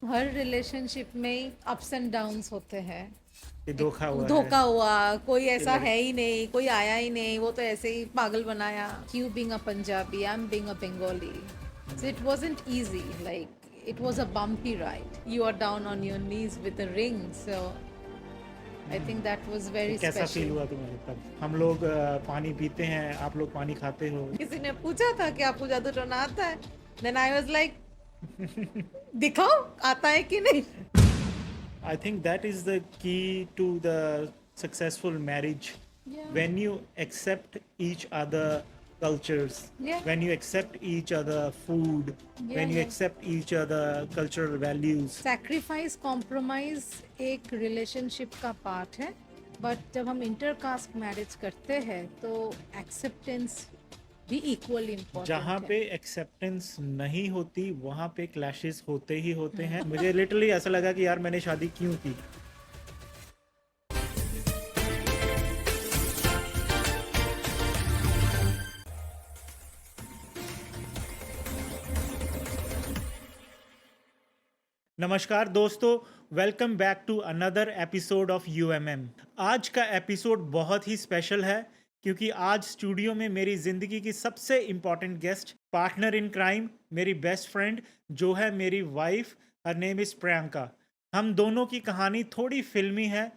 हर relationship में ups and downs होते हैं। ये एक धोखा हुआ है धोखा हुआ, कोई ये ऐसा है ही नहीं, कोई आया ही नहीं, वो तो ऐसे ही पागल बनाया। You being a Punjabi, I am being a Bengali, so it wasn't easy, like it was a bumpy ride. You are down on your knees with a ring, so I think that was तो very कैसा feel special. हुआ तुम्हें तब? हम लोग पानी पीते हैं, आप लोग पानी खाते हो। किसी ने पूछा था कि आपको जादू टोना आता है, देन आई वाज लाइक, दिखाओ आता है कि नहीं। I think that is the key to the successful marriage. Yeah, When you accept each other cultures, yeah, when you accept each other food, yeah, when you yeah। accept each other cultural values. Sacrifice, compromise एक relationship का part है, but जब हम intercaste marriage करते हैं तो acceptance भी equally जहाँ इम्पोर्टेंट है। पे एक्सेप्टेंस नहीं होती वहाँ पे क्लैशेस होते ही होते हैं। मुझे लिटरली ऐसा लगा कि यार मैंने शादी क्यों की। नमस्कार दोस्तों, welcome back to another episode of UMM. आज का एपिसोड बहुत ही स्पेशल है क्योंकि आज स्टूडियो में मेरी ज़िंदगी की सबसे important guest, partner in crime, मेरी बेस्ट फ्रेंड जो है मेरी wife, her name is Priyanka. हम दोनों की कहानी थोड़ी फिल्मी है,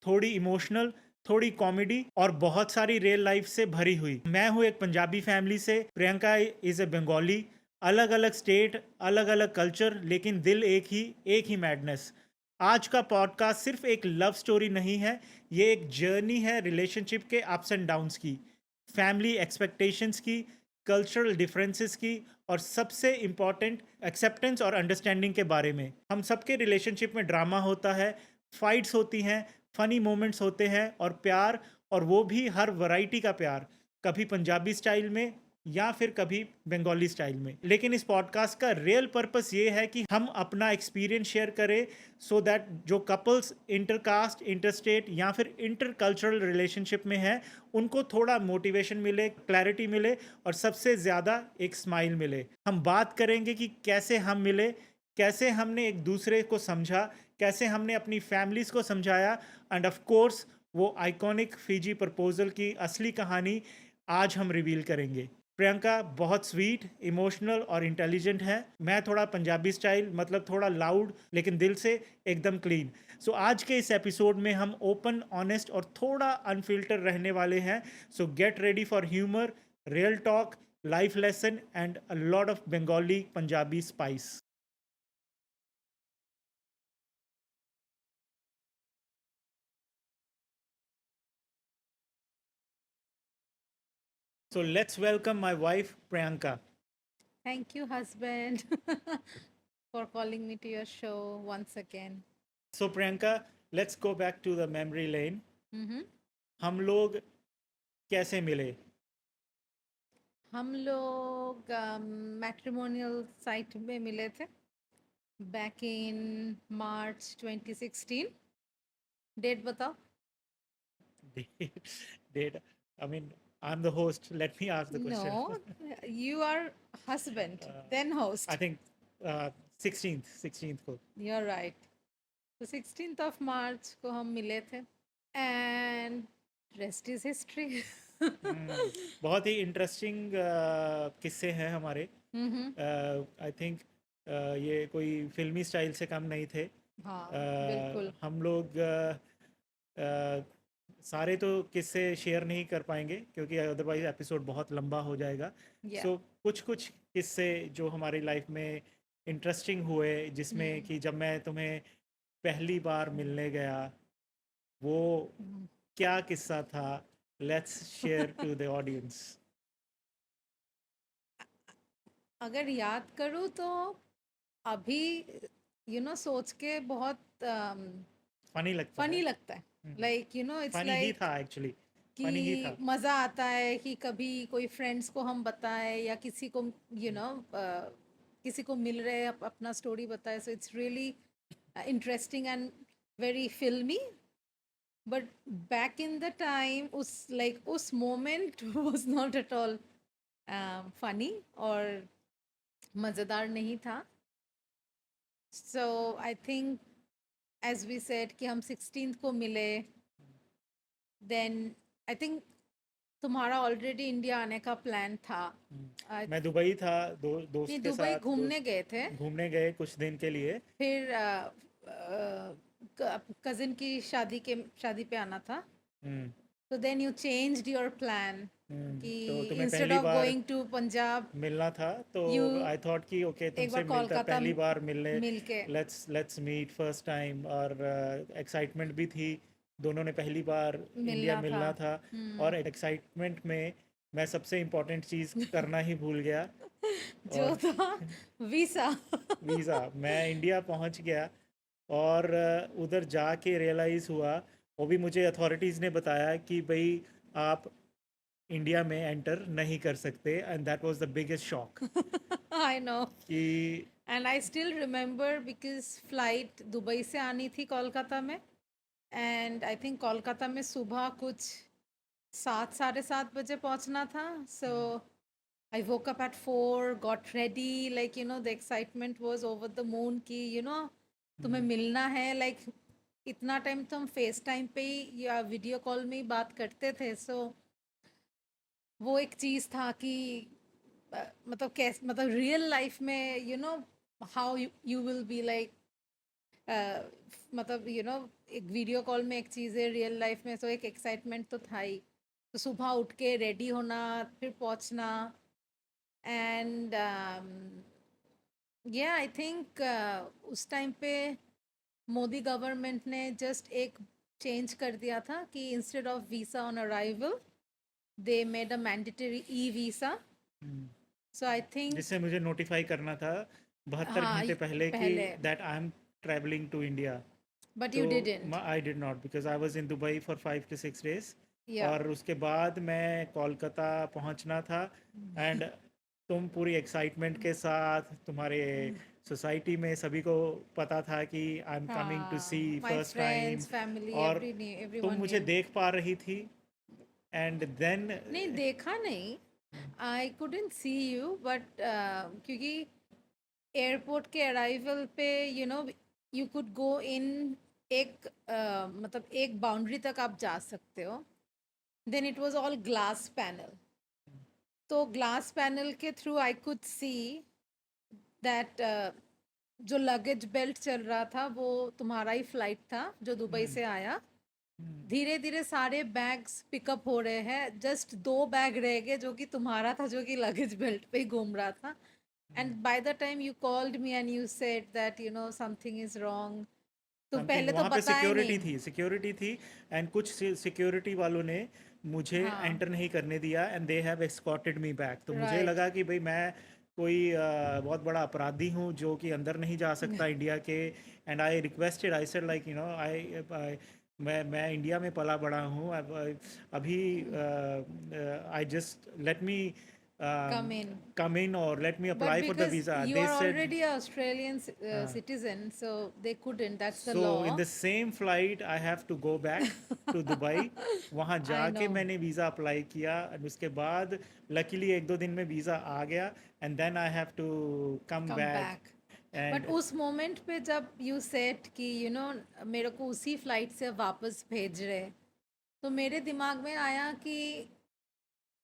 थोड़ी इमोशनल, थोड़ी कॉमेडी और बहुत सारी रियल लाइफ से भरी हुई। मैं हूँ एक पंजाबी फैमिली से, प्रियंका इज़ ए बंगाली। अलग अलग स्टेट, अलग अलग कल्चर, लेकिन दिल एक ही मैडनेस। आज का पॉडकास्ट सिर्फ एक लव स्टोरी नहीं है, ये एक जर्नी है रिलेशनशिप के अप्स एंड डाउन्स की, फैमिली एक्सपेक्टेशंस की, कल्चरल डिफरेंसेस की और सबसे इम्पॉर्टेंट एक्सेप्टेंस और अंडरस्टैंडिंग के बारे में। हम सबके रिलेशनशिप में ड्रामा होता है, फाइट्स होती हैं, फनी मोमेंट्स होते हैं और प्यार, और वो भी हर वैरायटी का प्यार, कभी पंजाबी स्टाइल में या फिर कभी बंगाली स्टाइल में। लेकिन इस पॉडकास्ट का रियल पर्पस ये है कि हम अपना एक्सपीरियंस शेयर करें सो दैट जो कपल्स इंटरकास्ट, इंटरस्टेट या फिर इंटरकल्चरल रिलेशनशिप में हैं उनको थोड़ा मोटिवेशन मिले, क्लैरिटी मिले और सबसे ज़्यादा एक स्माइल मिले। हम बात करेंगे कि कैसे हम मिले, कैसे हमने एक दूसरे को समझा, कैसे हमने अपनी फैमिलीज़ को समझाया एंड ऑफ कोर्स वो आइकॉनिक फीजी प्रपोजल की असली कहानी आज हम रिवील करेंगे। प्रियंका बहुत स्वीट, इमोशनल और इंटेलिजेंट है। मैं थोड़ा पंजाबी स्टाइल, मतलब थोड़ा लाउड लेकिन दिल से एकदम क्लीन। सो आज के इस एपिसोड में हम ओपन, ऑनेस्ट और थोड़ा अनफिल्टर रहने वाले हैं। सो get ready for humour, real talk, life lesson and a lot of Bengali Punjabi spice. So let's welcome my wife Priyanka. Thank you, husband, for calling me to your show once again. So Priyanka, let's go back to the memory lane. Mm-hmm. हम लोग कैसे मिले? हम लोग matrimonial site में मिले थे back in March 2016। Date बताओ। Date. I mean, I'm the host. Let me ask the question. No, you are husband, then I host. think 16th को. You're right. तो 16th ऑफ मार्च को हम मिले थे एंड रेस्ट इज हिस्ट्री। बहुत ही interesting किस्से हैं हमारे। आई थिंक ये कोई फिल्मी स्टाइल से कम नहीं थे। हाँ, बिल्कुल। हम लोग सारे तो किस्से शेयर नहीं कर पाएंगे क्योंकि अदरवाइज एपिसोड बहुत लंबा हो जाएगा। या सो कुछ कुछ किस्से जो हमारी लाइफ में इंटरेस्टिंग हुए, जिसमें कि जब मैं तुम्हें पहली बार मिलने गया, वो क्या किस्सा था, let's share to the audience. अगर याद करूँ तो अभी सोच के बहुत फनी लगता फनी है। लगता है। Like it's funny he like था एक्चुअली। फनी ही कि था। मज़ा आता है कि कभी कोई फ्रेंड्स को हम बताएं या किसी को किसी को मिल रहे हैं, अपना स्टोरी बताए, so it's really interesting and very filmy. But back in the time उस moment was not at all funny और मज़ेदार नहीं था। So I think, as we said, कि हम 16th को मिले, then I think तुम्हारा ऑलरेडी इंडिया आने का प्लान था। मैं दुबई था दोस्त नहीं, के दुबई साथ, घूमने गए थे। घूमने गए कुछ दिन के लिए। फिर कजिन की शादी पे आना था। हम्म, So then you changed your plan कि तो तुम्हें instead पहली of bar going to Punjab, मिलना था, तो you आई थॉट कि ओके एक तुमसे बार मिलता, कोलकाता पहली बार मिलने, मिलके लेट्स मीट फर्स्ट टाइम। और एक्साइटमेंट भी थी, दोनों ने पहली बार इंडिया मिलना था। मिलना था। और एक्साइटमेंट में मैं सबसे इम्पोर्टेंट चीज़ करना ही भूल गया। जो और था वीसा। वीज़ा, मैं इंडिया पहुंच गया और उधर जाके रियलाइज़ हुआ, वो भी मुझे अथॉरिटीज़ ने बताया कि भाई आप इंडिया में एंटर नहीं कर सकते, and that was the biggest shock I know. कि And I still remember because flight Dubai से आनी थी कोलकाता में, and I think कोलकाता में सुबह कुछ 7 साढ़े 7 बजे पहुंचना था। So I woke up at 4, got ready, like the excitement was over the moon कि तुम्हें मिलना है। like इतना टाइम तो हम फेस टाइम पे ही या वीडियो कॉल में ही बात करते थे। so वो एक चीज़ था कि मतलब कैसे, मतलब रियल लाइफ में how you will be like, मतलब एक वीडियो कॉल में एक चीज़ है, रियल लाइफ में। सो एक एक्साइटमेंट तो था ही। तो सुबह उठ के रेडी होना, फिर पहुंचना, एंड या आई थिंक उस टाइम पे मोदी गवर्नमेंट ने जस्ट एक चेंज कर दिया था कि instead of visa on arrival they made a mandatory E visa. So I think जिससे मुझे नोटिफाई करना था 72 हाँ घंटे पहले कि पहले, that I am travelling to India. But तो you didn't. I did not, because I was in Dubai for 5 to 6 days। या और उसके बाद मैं कोलकाता पहुंचना था, एंड तुम पूरी एक्साइटमेंट के साथ, तुम्हारे सोसाइटी में सभी को पता था कि आई एम कमिंग टू सी हाँ, my first time. Friends, family, और तुम एवरीवन मुझे न्यू। देख पा रही थी, एंड देन नहीं देखा नहीं, I couldn't see you, but क्योंकि एयरपोर्ट के अराइवल पे यू कुड गो इन, एक मतलब एक बाउंड्री तक आप जा सकते हो। Then it was all glass panel. तो ग्लास पैनल के through I could see that जो लगेज बेल्ट चल रहा था वो तुम्हारा ही फ्लाइट था जो दुबई से आया। धीरे धीरे सारे बैग्स पिकअप हो रहे हैं, जस्ट 2 बैग रह गए जो कि तुम्हारा था, जो कि लगेज बेल्ट पे ही घूम रहा था। And bye the time you called me and you said that something is wrong. तुम समथिंग, पहले तो वहाँ पे बताए सिक्योरिटी नहीं। थी, सिक्योरिटी थी। एंड कुछ सिक्योरिटी वालों ने मुझे हाँ, एंटर नहीं करने दिया, and they have escorted me back. तो मुझे राइट। लगा कि भाई मैं कोई बहुत बड़ा अपराधी हूँ जो कि अंदर नहीं जा सकता इंडिया के। And I requested, I said like I मैं इंडिया में पला बड़ा हूँ। अभी I just let me Come in. come in, or let me But apply for the because visa. you They are said, already a Australian citizen, so they couldn't. That's the so in law. the same flight I have to go back to Dubai। वहाँ I जाके know. मैंने visa apply किया, and उसके बाद luckily 1-2 दिन में visa आ गया, and then I have to come Come back। back. But and उस मोमेंट पे जब यू सेट कि मेरे को उसी फ्लाइट से वापस भेज रहे, तो मेरे दिमाग में आया कि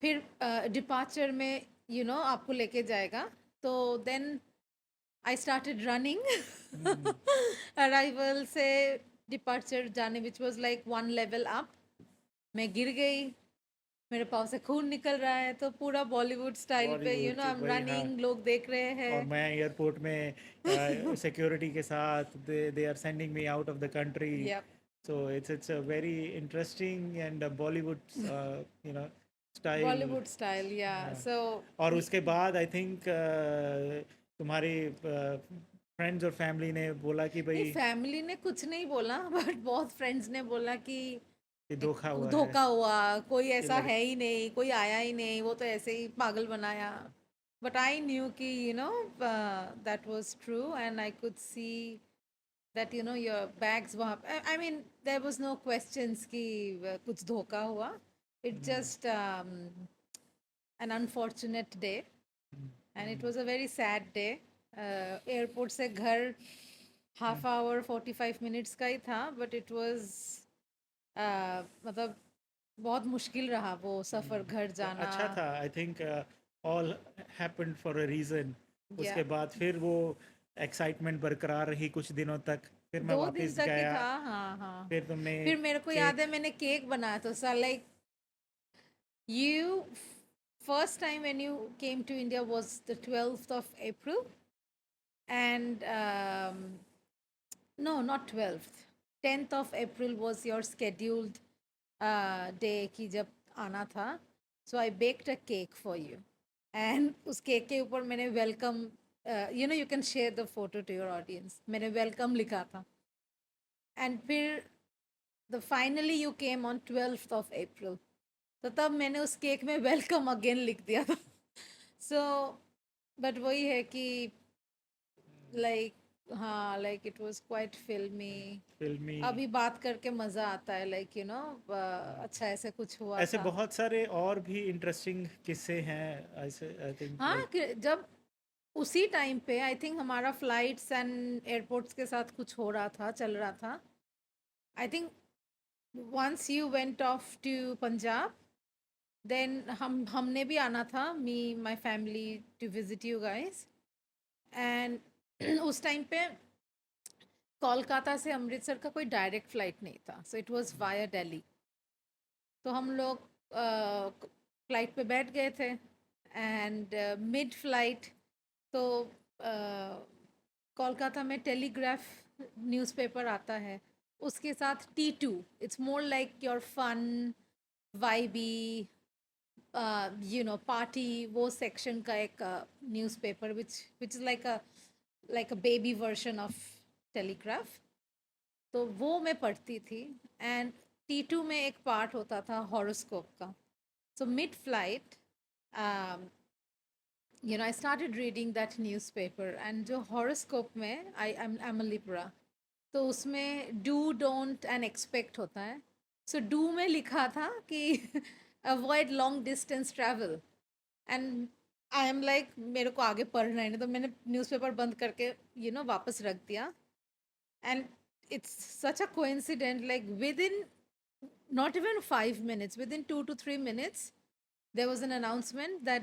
फिर डिपार्चर में आपको लेके जाएगा। तो then I started running arrival से डिपार्चर जाने, which was like 1 level up. मैं गिर गई, मेरे पाँव से खून निकल रहा है, तो पूरा बॉलीवुड स्टाइल पे बॉलीवुड आई एम वही, हाँ। रनिंग, लोग देख रहे और हैं। मैं एयरपोर्ट में सिक्योरिटी के साथ, they are sending me out of the country. Yup, So it's a very interesting and Bollywood style। Bollywood style, yeah. हाँ। सो और उसके बाद आई थिंक तुम्हारे फ्रेंड्स और फैमिली ने बोला कि नहीं, भाई फैमिली ने कुछ नहीं बोला, बट बहुत फ्रेंड्स ने बोला कि ये धोखा हुआ है, धोखा हुआ, कोई ये ऐसा है ही नहीं, कोई आया ही नहीं, वो तो ऐसे ही पागल बनाया। बट आई न्यू कि that was true, and I could see that your bags वहाँ, I mean there was no questions कि कुछ धोखा हुआ। It just an unfortunate day, and it was a very sad day. Airport से घर half hour 45 minutes का ही था, but it was मतलब बहुत मुश्किल रहा वो सफ़र घर पर जाना। अच्छा था, I think all happened for a reason. या उसके बाद फिर वो एक्साइटमेंट बरकरार रही कुछ दिनों तक, फिर मैं 2 दिन वापस तक ही गया, था। हाँ हाँ। फिर तुमने फिर मेरे को याद केक। है मैंने केक बनाया था, sir like you first time when you came to India was the 12th of April, and no, not 12th, 10th of April was your scheduled day कि जब आना था. So I baked a cake for you, and उस cake के ऊपर मैंने welcome, you know, you can share the photo to your audience, मैंने welcome लिखा था. And फिर the finally you came on 12th of April, तो तब मैंने उस केक में वेलकम अगेन लिख दिया था. सो बट वही है कि लाइक, हाँ, लाइक इट वाज क्वाइट फिल्मी. फिल्मी। अभी बात करके मज़ा आता है, लाइक यू नो, अच्छा ऐसे कुछ हुआ ऐसे था. बहुत सारे और भी इंटरेस्टिंग किस्से हैं ऐसे, आई थिंक हाँ, लाइक। जब उसी टाइम पे आई थिंक हमारा फ्लाइट्स एंड एयरपोर्ट्स के साथ कुछ हो रहा था, चल रहा था. I think once you went off to Punjab, then हमने भी आना था, me my family, to visit you guys. And उस टाइम पे कोलकाता से अमृतसर का कोई डायरेक्ट फ़्लाइट नहीं था, सो इट वाज वाया दिल्ली. तो हम लोग फ़्लाइट पे बैठ गए थे, एंड मिड फ़्लाइट तो कोलकाता में टेलीग्राफ न्यूज़पेपर आता है, उसके साथ T2, it's more like your fun vibey, you know, party, वो सेक्शन का एक newspaper which is like a baby version of Telegraph. तो वो मैं पढ़ती थी. एंड T2 में एक पार्ट होता था हॉरोस्कोप का. So mid flight, you know, I started reading that newspaper, and जो हॉरोस्कोप में I'm a Libra, तो उसमें डू डोंट एंड एक्सपेक्ट होता है. सो डू में लिखा था कि avoid long distance travel, and I am like मेरे को आगे पढ़ना है, नहीं तो मैंने न्यूज़पेपर बंद करके वापस रख दिया. And it's such a coincidence, like within not even 5 minutes, within 2 to 3 minutes, there was an announcement that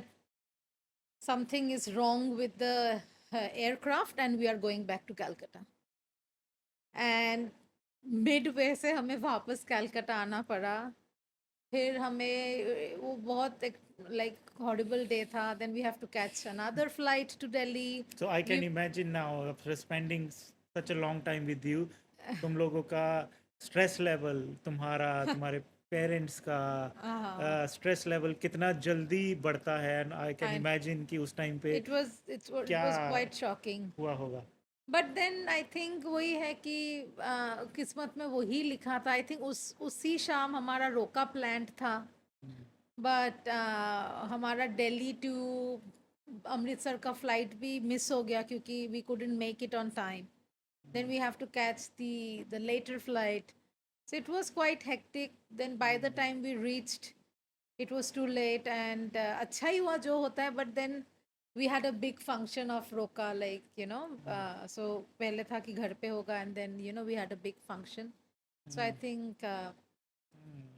something is wrong with the aircraft and we are going back to Calcutta. And midway से हमें वापस कलकत्ता आना पड़ा. फिर हमें वो बहुत एक लाइक हॉरिबल डे था. Then we have to catch another flight to Delhi. So I can imagine now after spending such a long time with you, तुम लोगों का स्ट्रेस लेवल, तुम्हारा तुम्हारे पेरेंट्स का स्ट्रेस लेवल कितना जल्दी बढ़ता है, एंड आई कैन इमेजिन कि उस टाइम पे it क्या was quite shocking. हुआ होगा. बट देन आई थिंक वही है कि किस्मत में वही लिखा था. आई थिंक उसी शाम हमारा रोका प्लान था, बट हमारा दिल्ली टू अमृतसर का फ्लाइट भी मिस हो गया क्योंकि we couldn't make it on time. Then we have to catch the later flight. So it was quite hectic. Then by the time we reached, it was too late, and अच्छा ही हुआ जो होता है. But then we had a big function of roka, like you know, so पहले था कि घर पे होगा, and then you know we had a big function. So I think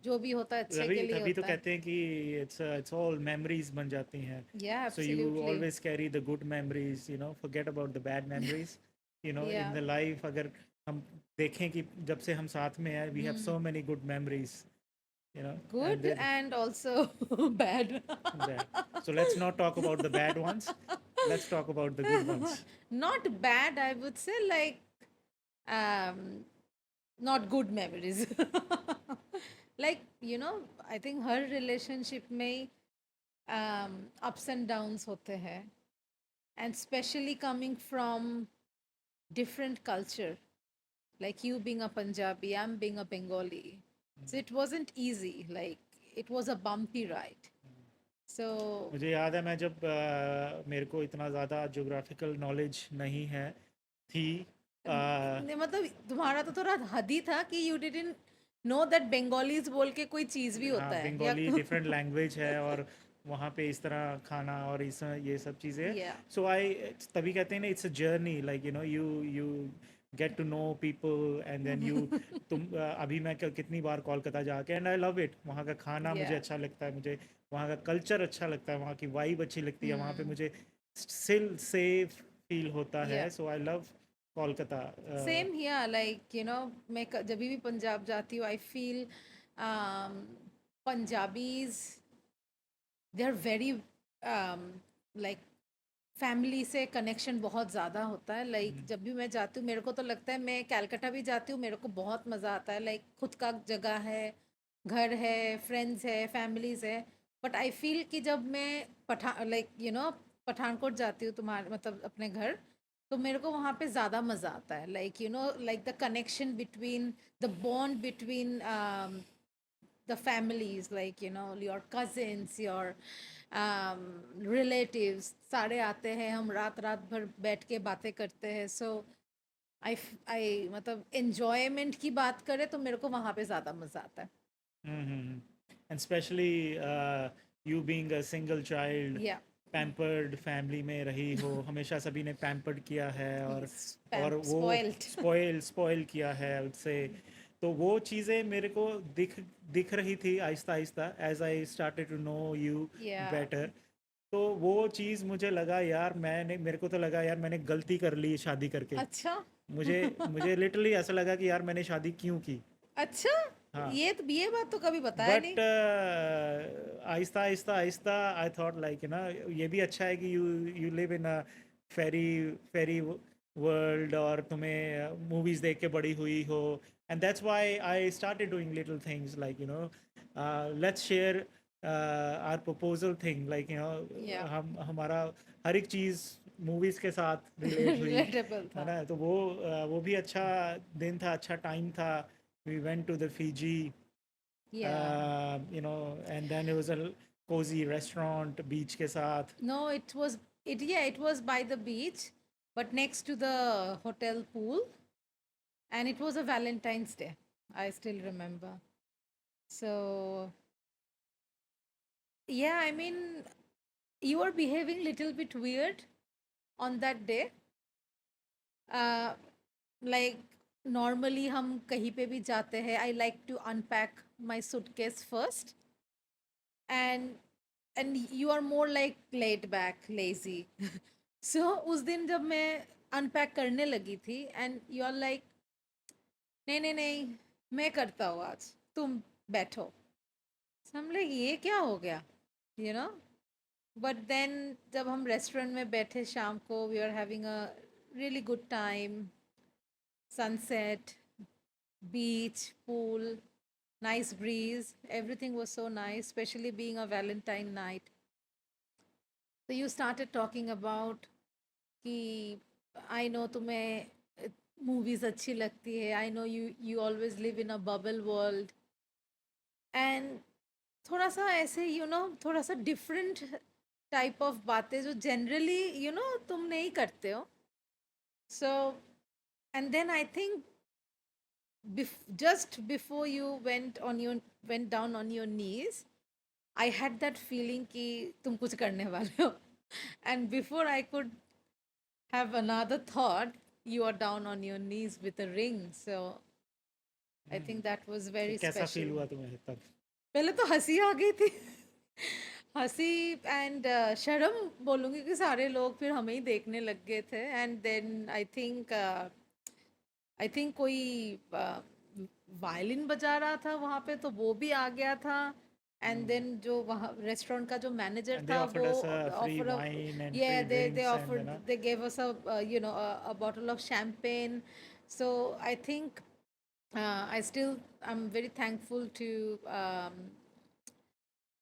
जो भी होता है अच्छे तभी के लिए तभी तो होता है. कहते हैं कि इट्स ऑल मेमोरीज बन जाती हैं. Yeah, So you absolutely. always carry the good memories, you know, forget about the bad memories. You know, in Yeah. the life, अगर हम देखें कि जब से हम साथ में हैं, we have so many good memories, you know. And Good then and also bad. bad. So let's not talk about the bad ones. Let's talk about the good ones. Not bad, I would say, like um not good memories. Like you know, I think her relationship में ups and downs होते हैं, and especially coming from different culture, like you being a Punjabi, I'm being a Bengali, so it wasn't easy, like it was a bumpy ride. So मुझे याद है, मैं जब मेरे को इतना ज़्यादा ज्योग्राफिकल नॉलेज नहीं है थी. नहीं, मतलब तुम्हारा तो थोड़ा हद ही था कि you didn't know that Bengalis बोल के कोई चीज भी हाँ, होता है या बंगाली डिफरेंट लैंग्वेज है, और वहाँ पे इस तरह खाना और इस ये सब चीज़ें. या सो आई, तभी कहते हैं ना, it's a journey, like you know, you get to know people and then you तुम अभी मैं कितनी बार कोलकाता जाके एंड आई लव इट, वहाँ का खाना मुझे Yeah. अच्छा लगता है, मुझे वहाँ का कल्चर अच्छा लगता है, वहाँ की वाइब अच्छी लगती है, वहाँ पे Hmm. मुझे स्टिल सेफ फील होता Yeah. है, so I love Kolkata. Same here, like, मैं जब भी पंजाब जाती हूँ, I feel Punjabis, they are very like family से कनेक्शन बहुत ज़्यादा होता है। लाइक जब भी मैं जाती हूँ, मेरे को तो लगता है, मैं कलकत्ता भी जाती हूँ, मेरे को बहुत मज़ा आता है। लाइक खुद का जगह है, घर है, फ्रेंड्स है, फैमिलीज है। बट आई फील कि जब मैं पठानकोट जाती हूँ, तुम्हारे मतलब अपने घर, तो मेरे को वहाँ पे ज़्यादा मज़ा आता है। Like like the connection between, the bond between the families, like your cousins, your relatives, सारे आते हैं, हम रात रात भर बैठ के बातें करते हैं। सो आई मतलब एन्जॉयमेंट की बात करें तो मेरे को वहाँ पे ज़्यादा मज़ा आता है। And specially you being a single child, या पैम्पर्ड फैमिली में रही हो, हमेशा सभी ने पैम्पर्ड किया है और वो स्पॉइल्ड। स्पॉइल स्पॉइल किया है उससे, तो वो चीज़ें मेरे को दिख रही थी आहिस्ता आहिस्ता as I started to know you yeah better. तो वो चीज़ मुझे लगा यार, मेरे को तो लगा यार मैंने गलती कर ली शादी करके। अच्छा। मुझे मुझे लिटरली ऐसा लगा कि यार मैंने शादी क्यों की। अच्छा, हाँ, ये बात तो कभी बताया नहीं। But Aahista Aahista Aahista I thought like ये भी अच्छा है कि you live in a fairy fairy world, और तुम्हें मूवीज देख के बड़ी हुई हो, and that's why I started doing little things like let's share our proposal thing, like yeah हम हमारा हर एक चीज़ मूवीज़ के साथ रिलेट हुई, रिलेटेबल है था। ना। तो वो भी अच्छा दिन था, अच्छा टाइम था। We went to the Fiji, yeah and then it was a cozy restaurant beach के साथ। No, it was by the beach, but next to the hotel pool, and it was a Valentine's Day. I still remember. So, yeah, I mean, you were behaving little bit weird on that day. Uh, like normally हम कहीं पे भी जाते हैं, I like to unpack my suitcase first, and you are more like laid back, lazy. So उस दिन जब मैं अनपैक करने लगी थी, एंड यू आर लाइक, नहीं नहीं नहीं, मैं करता हूँ आज, तुम बैठो। हम लाइक, ये क्या हो गया, यू नो। बट देन जब हम रेस्टोरेंट में बैठे शाम को, we are having a really good time, sunset, beach, pool, nice breeze, everything was so nice, especially being a Valentine night. So you started talking about कि I know तुम्हें movies अच्छी लगती है, I know you always live in a bubble world, and थोड़ा सा ऐसे थोड़ा सा डिफरेंट टाइप ऑफ बातें जो जनरली तुम नहीं करते हो। So and then I think just before you went down on your knees, I had that feeling कि तुम कुछ करने वाले हो, and before I could have another thought, you are down on your knees with a ring. So I think that was तो very कैसा feel special. हुआ तुम्हें तब? पहले तो हंसी आ गई थी। हंसी एंड शर्म बोलूँगी कि सारे लोग फिर हमें ही देखने लग गए थे, एंड देन आई थिंक कोई वायलिन बजा रहा था वहाँ पे, तो वो भी आ गया था। एंड देन जो वहाँ रेस्टोरेंट का जो मैनेजर And they था, offered वो us a free offer, wine and yeah, free they drinks, and offered, they gave us a bottle of champagne. So I think I'm very thankful to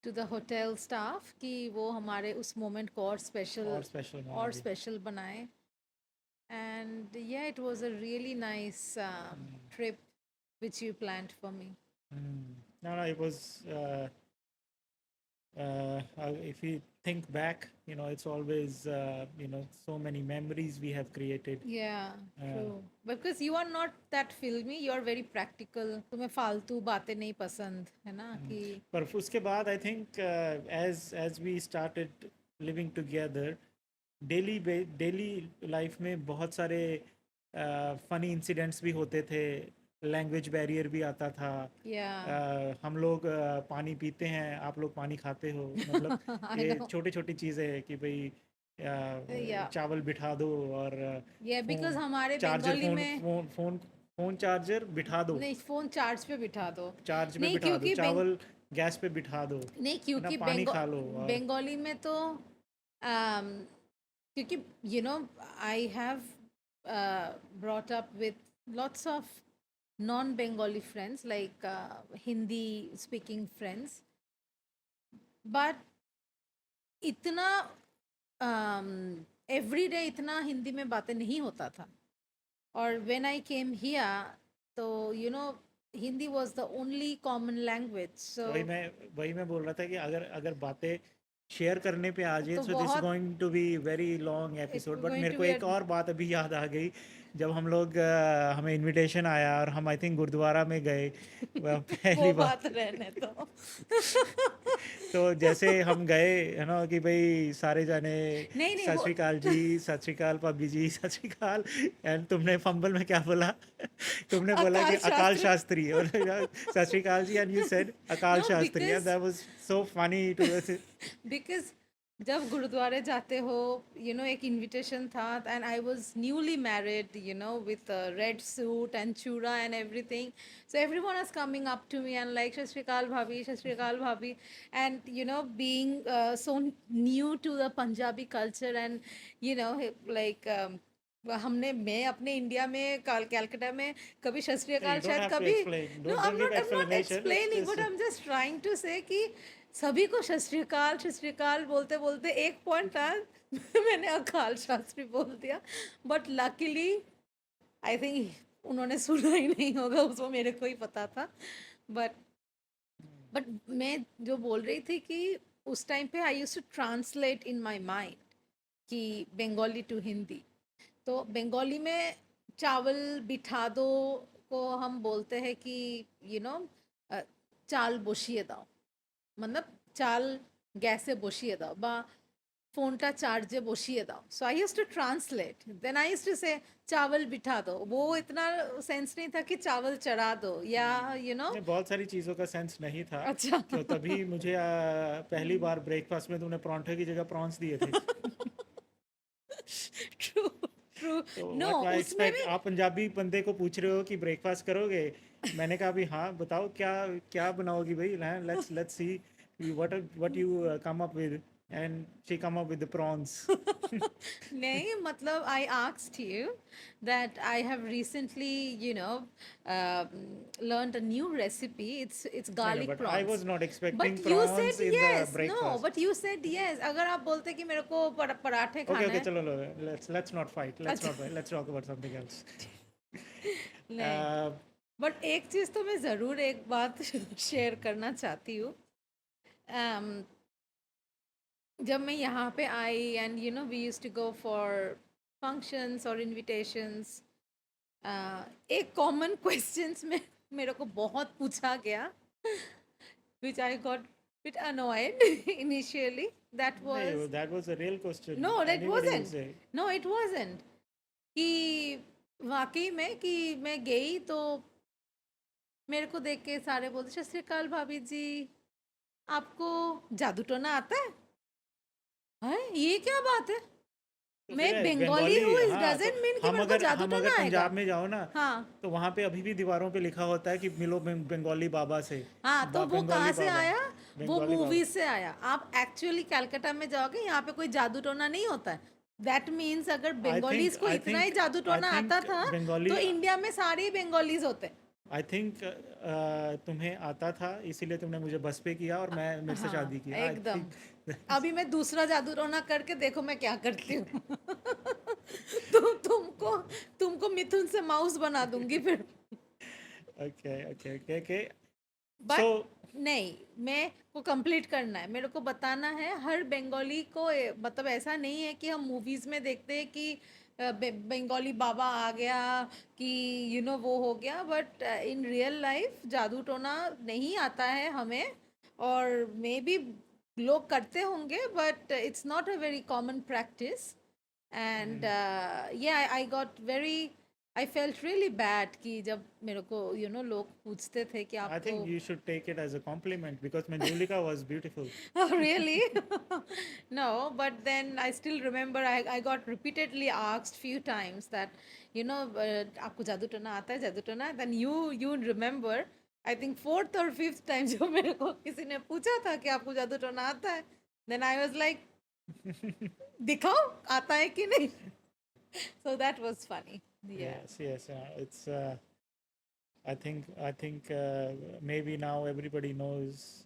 the hotel staff कि वो हमारे उस moment को और special बना और दी। Special बनाए। And yeah, it was a really nice trip which you planned for me. No, no, it was if you think back, it's always so many memories we have created. Yeah, true. Because you are not that filmy, you are very practical. तुम्हें फालतू बातें नहीं पसंद है ना कि पर उसके बाद I think as we started living together, daily daily life में बहुत सारे फनी इंसिडेंट्स भी होते थे, लैंग्वेज बैरियर भी आता था। Yeah. हम लोग पानी पीते हैं, आप लोग पानी खाते हो, मतलब I ये know. छोटी छोटी चीज़ें हैं कि भाई Yeah. चावल बिठा दो, और Yeah, because फ़ोन हमारे चार्जर, बंगाली में फ़ोन चार्जर बिठा दो, नहीं, फोन चार्ज पे बिठा दो। चार्ज पे नहीं बिठा दो, क्योंकि चावल गैस पे बिठा दो, नहीं है ना, क्योंकि पानी खा लो। और बंगाली में तो क्योंकि I have brought up with lots of non Bengali friends, like Hindi speaking friends, but इतना एवरी डे इतना हिंदी में बातें नहीं होता था। और व्हेन आई केम हियर, तो Hindi was the only common language, so वही मैं बोल रहा था कि अगर अगर बातें शेयर करने पे आ जाए, तो सो दिस इज बहुत going to be very long it episode. But going मेरे टू को बी एक और बात अभी याद आ गई, जब हम लोग हमें इनविटेशन आया और हम आई थिंक गुरुद्वारा में गए वो पहली बार। बात रहने दो। तो जैसे हम गए, है ना, कि भाई सारे जाने नहीं नहीं सत वो श्री अकाल जी, सत श्री अकाल भाभी जी, सत श्री अकाल, एंड तुमने फंबल में क्या बोला? तुमने बोला कि अकाल अकाल शास्त्र। शास्त्री, और Sat Sri Akal ji, and you said Akal no Shastri, and because that was so funny too. Because जब गुरुद्वारे जाते हो, एक इनविटेशन था, and I was newly married, with red suit and chura and everything, so everyone was coming up to me and like Sat Sri Akal bhabhi, Sat Sri Akal bhabhi, and being so new to the Punjabi culture, and like मैं अपने India में कैलकाटा में कभी सत Shri You अकाल don't शायद have to कभी, explain. No Don't give I am not explanation. It's explaining, but just I am just trying to say कि सभी को सत श्री अकाल बोलते बोलते एक पॉइंट था मैंने अकाल शास्त्री बोल दिया, बट लकीली आई थिंक उन्होंने सुना ही नहीं होगा, उसको मेरे को ही पता था। बट मैं जो बोल रही थी कि उस टाइम पे I used to translate in my mind कि बंगाली टू हिंदी, तो बंगाली में चावल बिठा दो को हम बोलते हैं कि यू नो चाल बसिए दाओ, मतलब চাল গ্যাসে বসিয়ে দাও বা ফোনটা চার্জে বসিয়ে দাও। So I used to translate, then I used to say चावल बिठा दो, वो इतना सेंस नहीं था कि चावल चढ़ा दो या नहीं, बहुत सारी चीज़ों का सेंस नहीं था। अच्छा। तो तभी मुझे पहली बार ब्रेकफास्ट में तुमने परांठे की जगह प्रॉन्स दिए थे। True true. तो नो व्हाट आई उसमें एक्सपेक्ट, भी आप पंजाबी बंदे को पूछ रहे हो कि ब्रेकफास्ट करोगे? मैंने कहा भी हाँ, बताओ क्या क्या बनाओगी भाई, let's see what you come up with, and she come up with the prawns. नहीं, मतलब I asked you that I have recently learned a new recipe, it's No, no, garlic but I prawns, was not expecting but you prawns said in the yes, no, breakfast. but you said yes, अगर आप बोलते कि मेरे को पराठे Okay, खाना okay, है। चलो लो, let's not fight. अच्छा। Let's talk about something else. नहीं, Uh, बट एक चीज़ तो मैं ज़रूर एक बात शेयर करना चाहती हूँ। जब मैं यहाँ पे आई and we used to go for functions और इनविटेशंस, एक कॉमन क्वेश्चंस में मेरे को बहुत पूछा गया, which I got bit annoyed initially. That नहीं, was that was a real question. no, that Anybody will wasn't. say. No, it wasn't. कि वाकई में कि मैं गई तो मेरे को देख के सारे बोलते सत श्री अकाल भाभी जी, आपको जादू टोना आता है? ये क्या बात है? तो मैं फिर बंगाली हूँ, इट हाँ, तो डजंट मीन कि हम मेरे को अगर जादू हम टोना अगर आएगा। पंजाब में जाओ ना, हाँ तो वहाँ पे अभी भी दीवारों पे लिखा होता है कि मिलो बंगाली बाबा से। हाँ, तो वो बंगाली कहाँ से बाबा, आया? वो बंगाली बाबा। मूवी से आया। आप एक्चुअली कलकत्ता में जाओगे, यहाँ पे कोई जादू टोना नहीं होता है। दैट मीन्स अगर बंगालीज को इतना ही जादू टोना आता था बंगाली, तो इंडिया में सारे ही बंगालीज होते। आई थिंक तुम्हें आता था, इसीलिए तुमने मुझे बस पे किया और मैं मेरे से हाँ शादी की। आई एकदम। थिंक अभी मैं दूसरा जादू टोना करके देखो मैं क्या करती हूँ। तो तुमको मिथुन से माउस बना दूंगी फिर। Okay okay okay okay. But so नहीं, मैं को कंप्लीट करना है, मेरे को बताना है हर बंगाली को, मतलब ऐसा नहीं है कि हम मूवीज में देखते हैं कि बंगाली बाबा आ गया कि वो हो गया, बट इन रियल लाइफ जादू टोना नहीं आता है हमें, और मे बी लोग करते होंगे but it's not a very common practice, and I got very I felt really bad कि जब मेरे को लोग पूछते थे कि I आपको think you should take it as a compliment because Manjulika was beautiful. Oh, really? No, but then I still remember I got repeatedly asked few times that, आपको जादू टोना आता है जादू टोना? Then you remember, I think fourth or fifth time जो मेरे को किसी ने पूछा था कि आपको जादू टोना आता है, then I was like, दिखाओ आता है कि नहीं? So that was funny. Yeah. Yes. It's. I think maybe now everybody knows.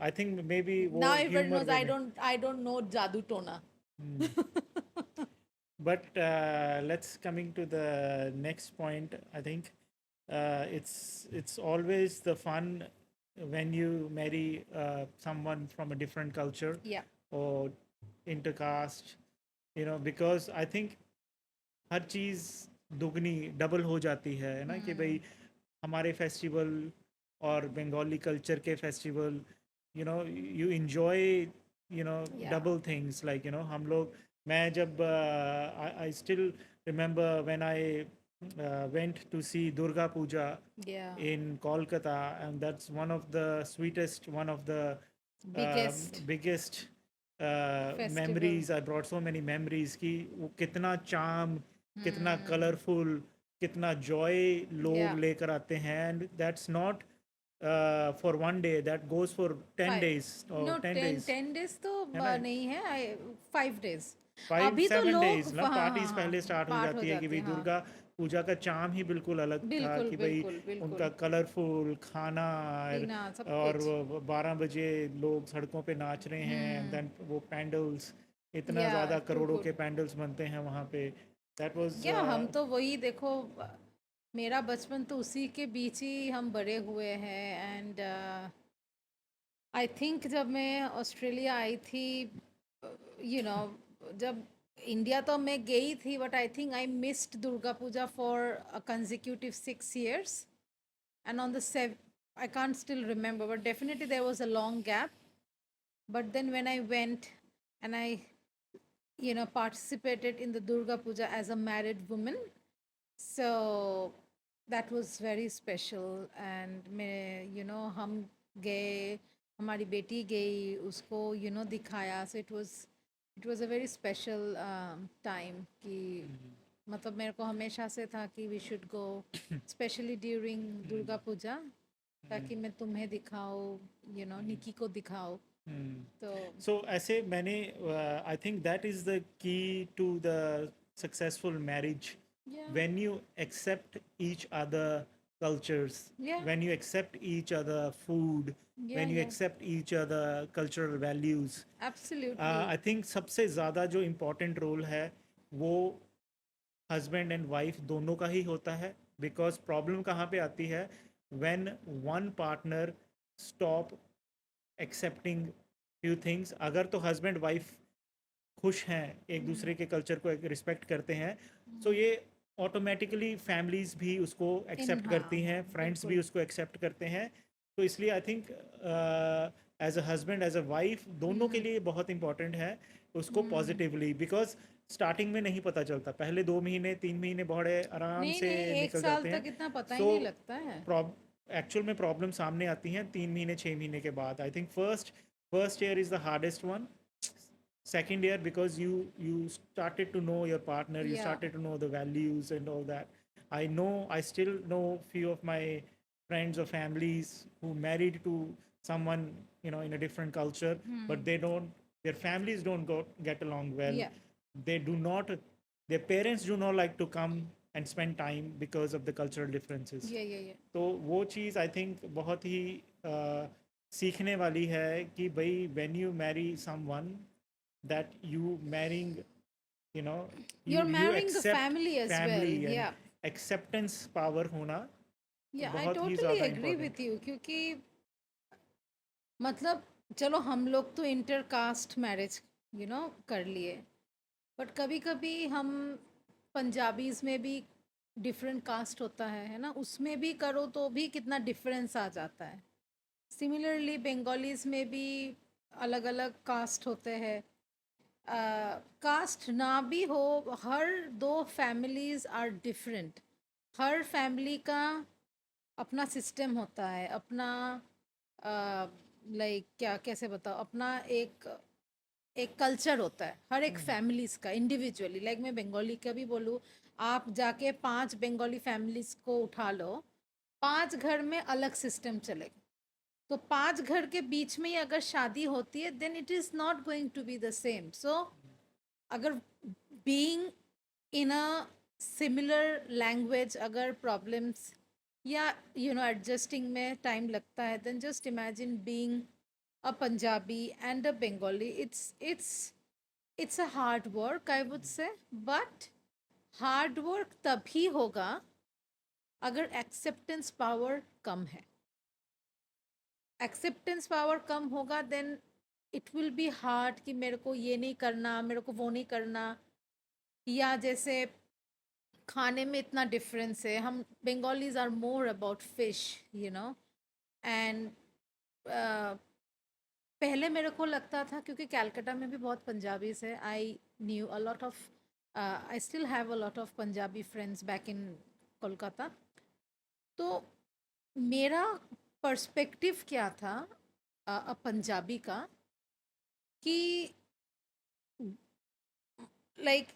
I think maybe वो Now everybody humor knows में नहीं. I don't know जादू टोना. But let's coming to the next point. I think it's always the fun when you marry someone from a different culture Yeah. or intercaste. Because I think हर चीज़ दुगनी double हो जाती है ना कि भाई हमारे फेस्टिवल और बंगाली कल्चर के festival you enjoy Yeah. Double things like हम लोग मैं जब I still remember when I went to see Durga Puja Yeah. in Kolkata, and that's one of the sweetest, one of the biggest Festival. memories. I brought so many memories कि वो कितना charm, कितना colourful, कितना Joy लोग Yeah. लेकर आते हैं. And that's not for one day, that goes for 10 Five. days और No, 10 days 10 days तो ना? नहीं है 5 days 5 अभी तो 7 लोग days ना हाँ, पार्टीज हाँ, पहले स्टार्ट हो पार्ट जाती है कि भाई जाती हाँ। दुर्गा पूजा का चाम ही बिल्कुल अलग था बिल्कुल कि भाई बिल्कुल बिल्कुल उनका कलरफुल खाना पीना सब और कुछ 12 बजे लोग सड़कों पे नाच रहे हैं. एंड देन वो पैंडल्स इतना Yeah, ज़्यादा true, करोड़ों true. के पैंडल्स बनते हैं वहाँ पे. दैट वाज या हम तो वही देखो मेरा बचपन तो उसी के बीच ही हम बड़े हुए हैं एंड आई थिंक जब मैं ऑस्ट्रेलिया आई थी जब इंडिया तो मैं गई थी but I think I missed Durga Puja for a consecutive 6 years and on the I can't still remember but definitely there was a long gap but then when I went and I participated in the Durga Puja as a married woman so that was very special and मैं हम गए हमारी बेटी गई उसको दिखाया so it was a very special time कि मतलब मेरे को हमेशा से था कि we should go specially during Durga Puja ताकि मैं तुम्हें दिखाऊँ निकी को दिखाऊँ तो So ऐसे मैंने I think that is the key to the successful marriage yeah when you accept each other cultures, yeah when you accept each other food, yeah when you yeah accept each other cultural values. absolutely I think सबसे ज़्यादा जो important role है वो husband and wife दोनों का ही होता है. Because problem कहाँ पे आती है when one partner stop accepting few things. अगर तो हस्बैंड वाइफ खुश हैं एक दूसरे के कल्चर को रिस्पेक्ट करते हैं तो ये ऑटोमेटिकली फैमिलीज भी उसको एक्सेप्ट हाँ, करती हैं, फ्रेंड्स भी बिल्कुल उसको एक्सेप्ट करते हैं. तो इसलिए I think as a husband as a wife दोनों के लिए बहुत इंपॉर्टेंट है उसको पॉजिटिवली. बिकॉज स्टार्टिंग में नहीं पता चलता, पहले 2 महीने 3 महीने बड़े आराम नहीं से नहीं एक निकल साल जाते तक हैं. इतना पता ही So, नहीं लगता है एक्चुअल में प्रॉब्लम सामने आती हैं 3 महीने 6 महीने के बाद. I think first year is the hardest one. Second year, because you started to know your partner, you Yeah. started to know the values and all that. I still know few of my friends or families who married to someone in a different culture, but their families don't get along well. Yeah. They do not, their parents do not like to come and spend time because of the cultural differences. yeah तो वो चीज़ I think बहुत ही सीखने वाली है कि भाई when you marry someone that you marrying you're you marrying the accept family as well family and yeah acceptance power होना yeah I बहुत ही totally ज़्यादा agree important. with you क्योंकि मतलब चलो हम लोग तो इंटर कास्ट मैरिज कर लिए बट कभी कभी हम पंजाबीज में भी डिफरेंट कास्ट होता है ना उसमें भी करो तो भी कितना डिफरेंस आ जाता है. सिमिलरली बंगालीज में भी अलग अलग कास्ट होते हैं कास्ट ना भी हो, हर दो फैमिलीज आर डिफरेंट. हर फैमिली का अपना सिस्टम होता है, अपना लाइक क्या कैसे बताओ, अपना एक एक कल्चर होता है हर एक फैमिलीज का इंडिविजुअली. लाइक मैं बंगाली का भी बोलूँ, आप जाके 5 बंगाली फैमिलीज को उठा लो, 5 घर में अलग सिस्टम चलेगा. तो 5 घर के बीच में ही अगर शादी होती है, then it is not going to be the same. So अगर being in a similar language अगर प्रॉब्लम्स या एडजस्टिंग में टाइम लगता है, then just imagine being a Punjabi and a Bengali. It's a hard work, I would say. But hard work तभी होगा अगर acceptance power कम है. एक्सेप्टेंस पावर कम होगा, then it will be hard कि मेरे को ये नहीं करना, मेरे को वो नहीं करना. या जैसे खाने में इतना डिफरेंस है, हम Bengalis are more about fish, and पहले मेरे को लगता था, क्योंकि कैलकाटा में भी बहुत पंजाबीज है. I knew a lot of, I still have a lot of Punjabi friends back in Kolkata. तो मेरा पर्सपेक्टिव क्या था पंजाबी का, कि like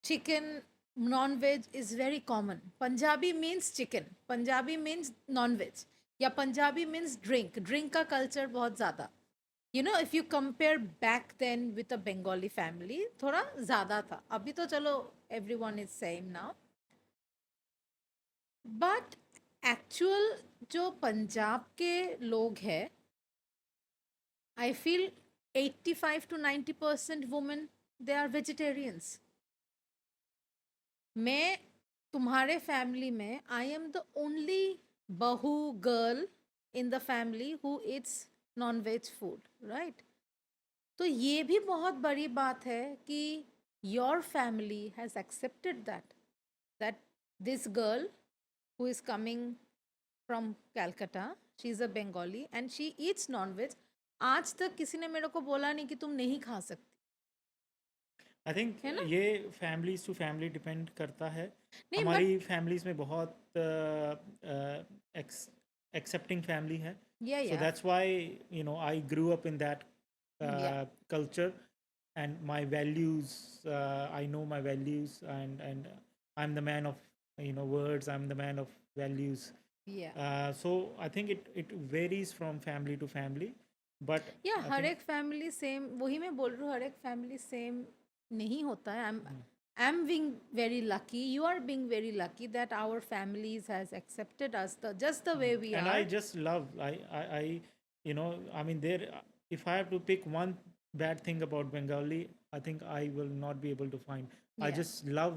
chicken non veg is very common. Punjabi means chicken, Punjabi means non veg, yeah Punjabi means drink. Drink का culture बहुत ज़्यादा, if you compare back then with a Bengali family, थोड़ा ज़्यादा था. अभी तो चलो everyone is same now. But actual जो पंजाब के लोग हैं, I feel 85 to 90% women they are vegetarians. मैं तुम्हारे फैमिली में आई एम द ओनली बहू girl in the family who it's non veg food, right? तो ये भी बहुत बड़ी बात है कि your family has accepted that this girl who is coming from Calcutta, she is a Bengali and she eats non veg. आज तक किसी ने मेरे को बोला नहीं कि तुम नहीं खा सकती, आई थिंक है ना? ये फैमिलीज टू फैमिली डिपेंड करता है. नहीं बट हमारी फैमिलीज में बहुत एक्सेप्टिंग फैमिली है. या सो या that's why I grew up in that या culture, and my values, I know my values, and I'm the man of words, I'm the man of values. या So I think it varies from family to family, but या I her think एक family same, वही मैं बोल रही हूँ, हर एक family same नहीं होता है. I am being very lucky, you are being very lucky that our families has accepted us the just the way we and I are. just love, I I mean, there, if I have to pick one bad thing about Bengali, I think I will not be able to find. I या just love,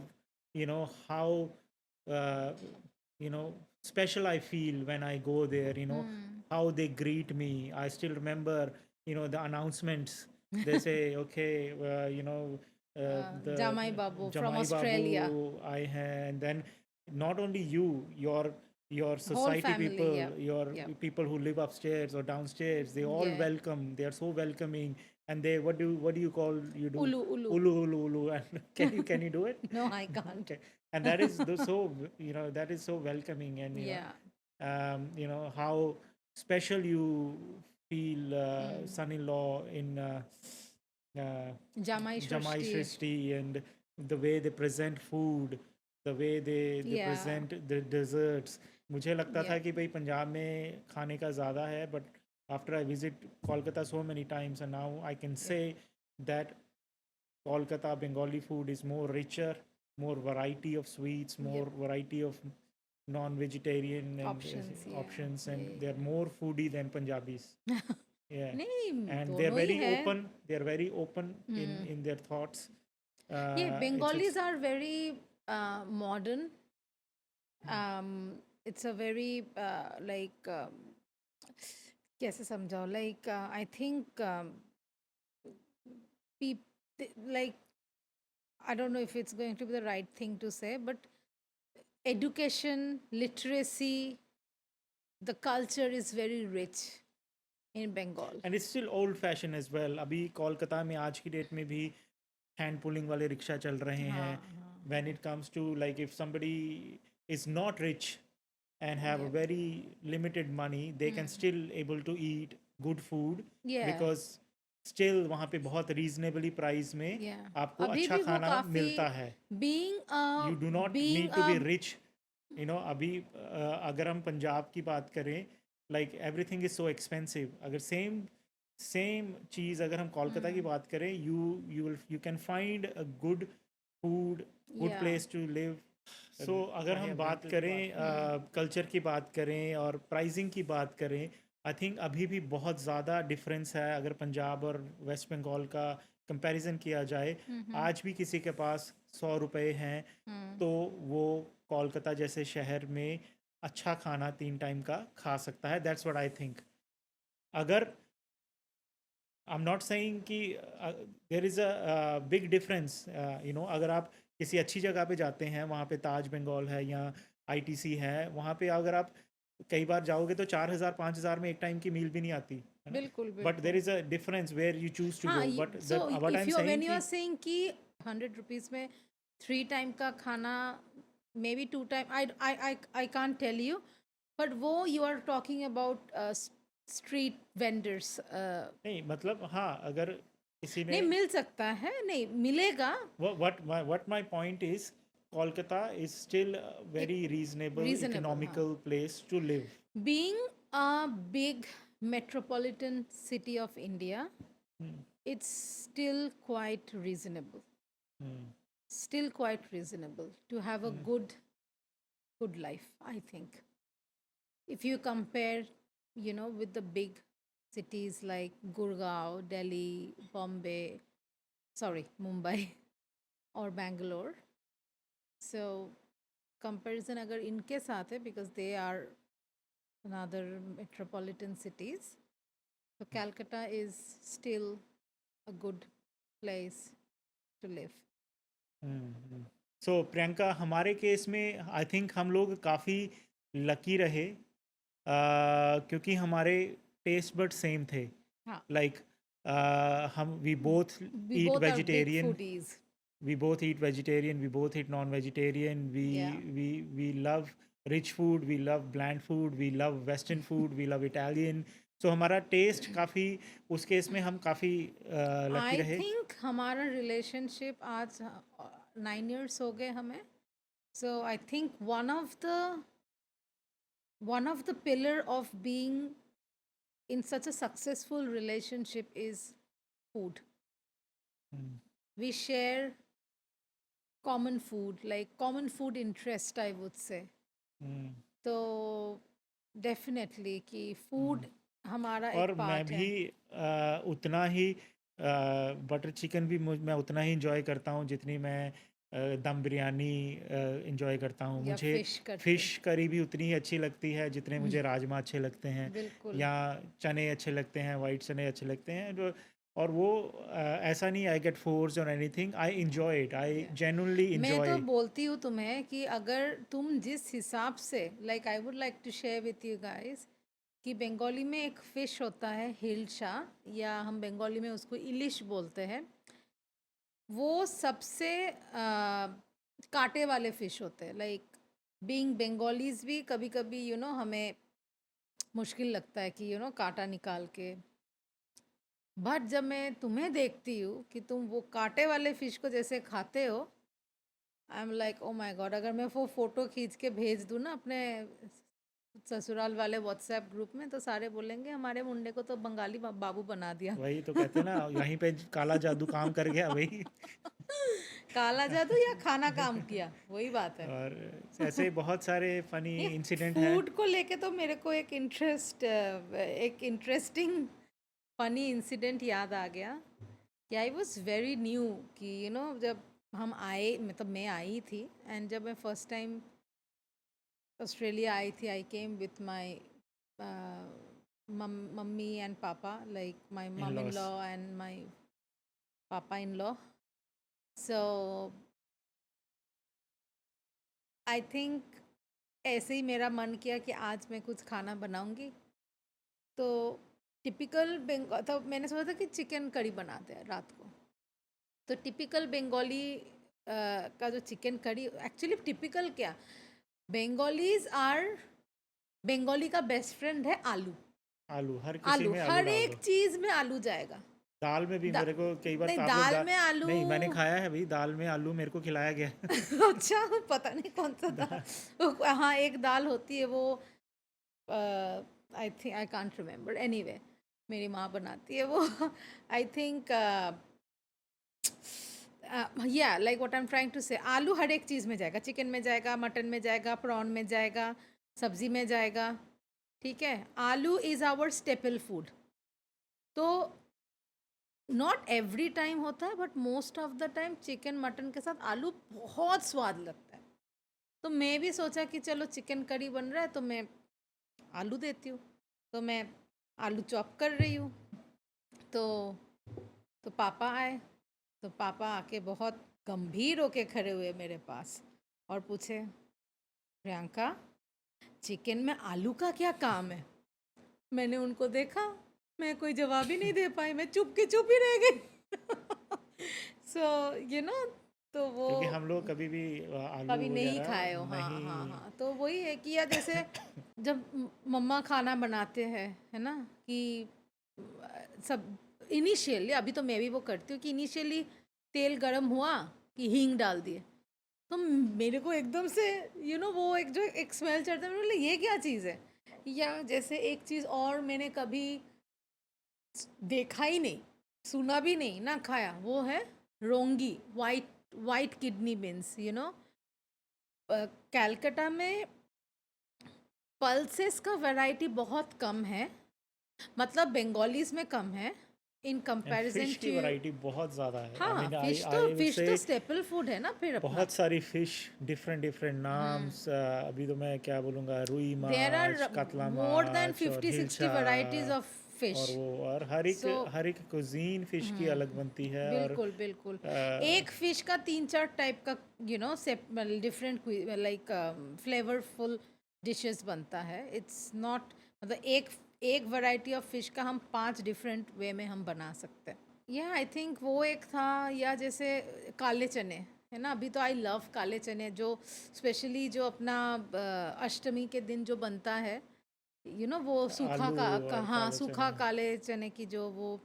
how uh, you know special I feel when I go there. How they greet me. I still remember, the announcements. They say, okay, the Jamai Babu from Jamai Australia, Babu, and then not only you, your whole society family. people, या your या people who live upstairs or downstairs, they all या welcome. They are so welcoming, and they, what do you call, you do उलू उलू. ulu ulu ulu, and can you do it? No I can't. Okay, and that is so, that is so welcoming, and या how special you feel, son-in-law in जामाई Jamai Srishti. Shrishti, and the way they present food, the way they या present the desserts. मुझे लगता था या कि भाई पंजाब में खाने का ज़्यादा है, but after I visit Kolkata so many times, and now I can say that Kolkata Bengali food is more richer, more variety of sweets, more Yep. variety of non-vegetarian and options. या options, and ये they're more foodie than Punjabis. Yeah, नहीं, and they're दोनों ही very है. open. They're very open in their thoughts. ये It's Bengalis are very modern. It's a very like कैसे समझाओ, like I think like I don't know if it's going to be the right thing to say, but education, literacy, the culture is very rich. in Bengal. And it's still old fashion as well. अभी कोलकाता में आज की date में भी hand pulling वाले rickshaw चल रहे हैं. हाँ हाँ when it comes to like if somebody is not rich and have a yeah very limited money, they can still able to eat good food yeah because still वहाँ पे बहुत reasonably price में yeah आपको अभी अच्छा भी वो खाना काफी मिलता है. being You do not being need to be rich. You know, अभी अगर हम पंजाब की बात करें, like everything is so expensive. अगर same चीज़ अगर हम कोलकाता की बात करें, you can find a good food, good yeah place to live. So अगर हम बात करें कल्चर की बात करें और प्राइसिंग की बात करें, आई थिंक अभी भी बहुत ज़्यादा डिफरेंस है. अगर पंजाब और वेस्ट बंगाल का कंपैरिजन किया जाए, आज भी किसी के पास 100 रुपए हैं तो वो कोलकाता जैसे शहर में अच्छा खाना 3 टाइम का खा सकता है. That's what I think. अगर आई एम नॉट सेइंग कि there is a big difference, you know, अगर आप किसी अच्छी जगह पे जाते हैं, वहाँ पे ताज बंगाल है या आईटीसी है, वहाँ पे अगर आप कई बार जाओगे तो 4,000 5,000 में एक टाइम की मील भी नहीं आती है ना. बिल्कुल बट देर बिल्कुल is a difference where you choose to हाँ go. But so what I if am you when saying you कि are saying कि 100 rupees में 3 time का खाना maybe 2 time I can't tell you but वो you are talking about street vendors नहीं, मतलब हाँ, अगर किसी ने नहीं मिल सकता है नहीं मिलेगा what my point is, Kolkata is still a very reasonable, reasonable हाँ economical place to live. being a big metropolitan city of India it's still quite reasonable still quite reasonable to have a good life I think if you compare with the big cities like Gurgaon, Delhi, Bombay, sorry, Mumbai or Bangalore. So comparison agar inke साथ है because they are another metropolitan cities. So Calcutta is still a good place to live. सो प्रियंका, हमारे case में I think हम लोग काफ़ी lucky रहे, क्योंकि हमारे टेस्ट बड सेम थे. हाँ. लाइक हम we both We eat both are big vegetarian, foodies. we both eat vegetarian, we both eat non-vegetarian, Yeah. we love rich food, we love bland food, we love western food, we love Italian. So हमारा test काफ़ी, उस case में हम काफ़ी lucky I रहे. think हमारा relationship आज 9 years हो गए हमें. So I think one of the pillar of being in such a successful relationship is food. We share common food, like common food interest, I would say. तो definitely कि food हमारा और एक मैं part है. भी उतना ही बटर चिकन भी मैं उतना ही इंजॉय करता हूँ जितनी मैं दम बिरयानी इंजॉय करता हूँ. या मुझे fish करते. फ़िश करी भी उतनी ही अच्छी लगती है जितने मुझे राजमा अच्छे लगते हैं, बिल्कुल. या चने अच्छे लगते हैं, वाइट चने अच्छे लगते हैं. और वो ऐसा नहीं आई गेट फोर्स और anything, I enjoy it, I genuinely मैं तो एंजॉय. बोलती हूँ तुम्हें कि अगर तुम जिस हिसाब से like I would like to share with you guys कि बंगाली में एक फिश होता है हिलशा या हम बंगाली में उसको इलिश बोलते हैं. वो सबसे कांटे वाले फिश होते हैं. लाइक बीइंग बंगालीज भी कभी कभी हमें मुश्किल लगता है कि कांटा निकाल के. बट जब मैं तुम्हें देखती हूँ कि तुम वो कांटे वाले फिश को जैसे खाते हो I am like oh my God. अगर मैं वो फोटो खींच के भेज दूँ ना अपने ससुराल वाले व्हाट्सएप ग्रुप में तो सारे बोलेंगे हमारे मुंडे को तो बंगाली बाबू बना दिया. वही तो कहते हैं ना, यहीं पे काला जादू काम कर गया वही. काला जादू या खाना काम किया वही बात है. और ऐसे बहुत सारे फनी ये इंसिडेंट हैं. फूड को लेके तो मेरे को एक इंटरेस्टिंग फनी इंसिडेंट याद आ गया कि आई वॉज वेरी न्यू कि जब हम आए मतलब मैं आई थी एंड जब मैं फर्स्ट टाइम ऑस्ट्रेलिया आई थी I came with my mummy and papa like my mom in law and my पापा in law. So I think ऐसे ही मेरा मन किया कि आज मैं कुछ खाना बनाऊंगी. तो टिपिकल बंगाल, तो मैंने सोचा था कि चिकन करी बनाते हैं रात को। तो टिपिकल बंगाली का जो चिकन करी, एक्चुअली टिपिकल क्या, बंगालीज आर, बंगाली का बेस्ट फ्रेंड है आलू। आलू हर किसी आलू में आलू हर डाल एक दो। चीज में आलू जाएगा। दाल में भी दा, मेरे को कई बार नहीं, तो आप लोग दाल में आलू नहीं, मैंने खाया है भाई, दाल में आलू मेरे को खिलाया गया है। अच्छा, पता नहीं कौन सा दाल। हाँ, एक दाल होती है वो, I think, I can't remember, anyway मेरी माँ बनाती है वो। I think, yeah like what I am trying to say, आलू हर एक चीज़ में जाएगा, चिकन में जाएगा, मटन में जाएगा, प्रॉन में जाएगा, सब्जी में जाएगा। ठीक है, आलू इज़ आवर स्टेपल फूड। तो नॉट एवरी टाइम होता है, but most of the time chicken mutton के साथ आलू बहुत स्वाद लगता है। तो मैं भी सोचा कि चलो चिकन करी बन रहा है तो मैं आलू देती हूँ। तो मैं आलू चॉप कर रही हूँ। तो पापा आए। तो पापा आके बहुत गंभीर होके खड़े हुए मेरे पास और पूछे, प्रियंका, चिकन में आलू का क्या काम है? मैंने उनको देखा, मैं कोई जवाब ही नहीं दे पाई, मैं चुप की चुप ही रह गई। सो यू नो, तो वो क्योंकि हम लोग कभी भी आलू कभी नहीं वगैरह खाए हो। हाँ नहीं। हाँ हाँ, तो वही है कि या जैसे जब मम्मा खाना बनाते हैं, है ना, कि सब इनिशियली, अभी तो मैं भी वो करती हूँ कि इनिशियली तेल गरम हुआ कि हींग डाल दिए, तो मेरे को एकदम से वो एक जो एक स्मेल चढ़ता है, मैंने बोला ये क्या चीज़ है। या जैसे एक चीज़ और मैंने कभी देखा ही नहीं, सुना भी नहीं, ना खाया, वो है रोंगी, white white kidney beans, Calcutta में पल्सेस का वैरायटी बहुत कम है, मतलब बंगालीज में कम है इन एंड कंपैरिजन फिश की टू। वैरायटी बहुत ज़्यादा है। आई हाँ, mean I I would fish से तो स्टेपल फूड है ना फिर अपना। बहुत सारी फिश, डिफरेंट डिफरेंट नाम्स। अभी तो मैं क्या बोलूँगा, रुई देयर माछ, आर कतला मोर देन माछ और 50-60 हिलसा, वैरायटीज ऑफ फिश। और वो और सो हर एक कुजीन फिश की अलग बनती है। और बिल्कुल बिल्कुल, एक फिश का 3-4 टाइप का डिफरेंट लाइक फ्लेवरफुल डिशेस बनता है। इट्स नॉट, मतलब एक एक वैरायटी ऑफ फिश का हम 5 डिफरेंट वे में हम बना सकते हैं। या आई थिंक वो एक था, या जैसे काले चने, है ना, अभी तो आई लव काले चने, जो स्पेशली जो अपना अष्टमी के दिन जो बनता है, वो सूखा आलू और हाँ, काले सूखा चने काले चने की जो वो,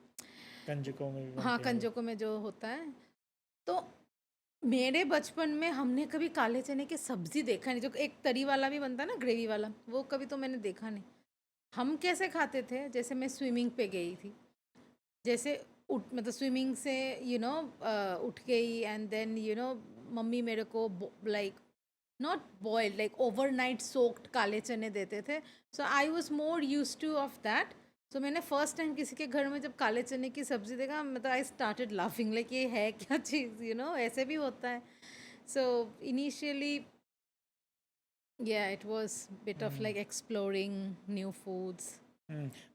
कंजकों में भी हाँ, बनते हैं वो। कंजकों में जो होता है। तो मेरे बचपन में हमने कभी काले चने की सब्जी देखा नहीं, जो एक तरी वाला भी बनता है ना, ग्रेवी वाला, वो कभी तो मैंने देखा नहीं। हम कैसे खाते थे, जैसे मैं स्विमिंग पे गई थी, जैसे उठ, मतलब स्विमिंग से उठ गई, एंड देन मम्मी मेरे को like not boiled, like overnight soaked काले चने देते थे। So I was more use to of that. सो मैंने फर्स्ट टाइम किसी के घर में जब काले चने की सब्जी देखा, मतलब आई स्टार्टेड लाफिंग, लाइक ये है क्या चीज़, ऐसे भी होता है। सो इनिशियली या it was bit of like exploring new foods.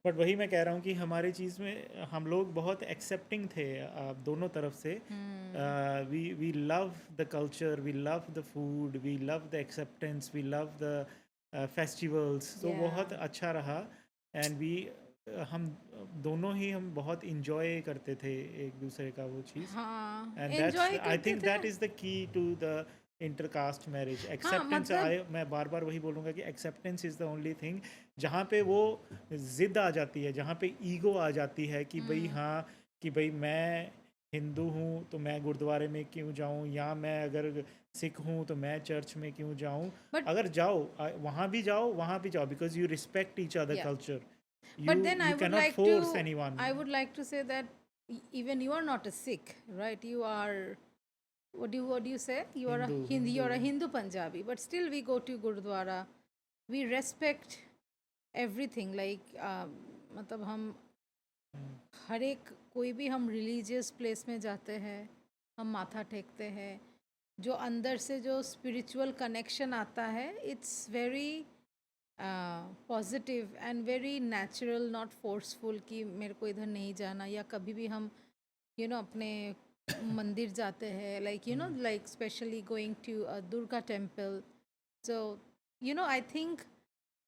But वही मैं कह रहा हूँ कि हमारे चीज़ में हम लोग बहुत एक्सेप्टिंग थे, दोनों तरफ से। We love the culture, we love the food, we love the acceptance, we love the festivals. तो बहुत या अच्छा रहा। एंड हम दोनों ही हम बहुत इंजॉय करते थे एक दूसरे का वो चीज़। हाँ, एंड दैट्स, एंजॉय आई करते थिंक थे। That is the key to the intercaste marriage, हाँ, एक्सेप्टेंस। मतलब मैं बार बार वही बोलूँगा कि acceptance is the only thing जहाँ पे वो ज़िद आ जाती है, जहाँ पे ईगो आ जाती है कि भाई हाँ, कि भाई मैं हिंदू हूँ तो मैं गुरुद्वारे में क्यों जाऊँ, या मैं अगर सिख हूँ तो मैं चर्च में क्यों जाऊँ। बट अगर जाओ, वहाँ भी जाओ, because you respect each other या culture. But you then you can not force any one. I would like to say that even you are not a Sikh, right? You are, what do you say? You are a Hindu Hindi, you Hindu are a Hindu Punjabi, but still we go to Gurdwara. We respect everything. Like मतलब हम हर एक, कोई भी हम religious place में जाते हैं, हम माथा टेकते हैं, जो अंदर से जो स्पिरिचुअल कनेक्शन आता है, it's very positive and very natural, not forceful कि मेरे को इधर नहीं जाना। या कभी भी हम अपने मंदिर जाते हैं, like like specially going to Durga temple. So I think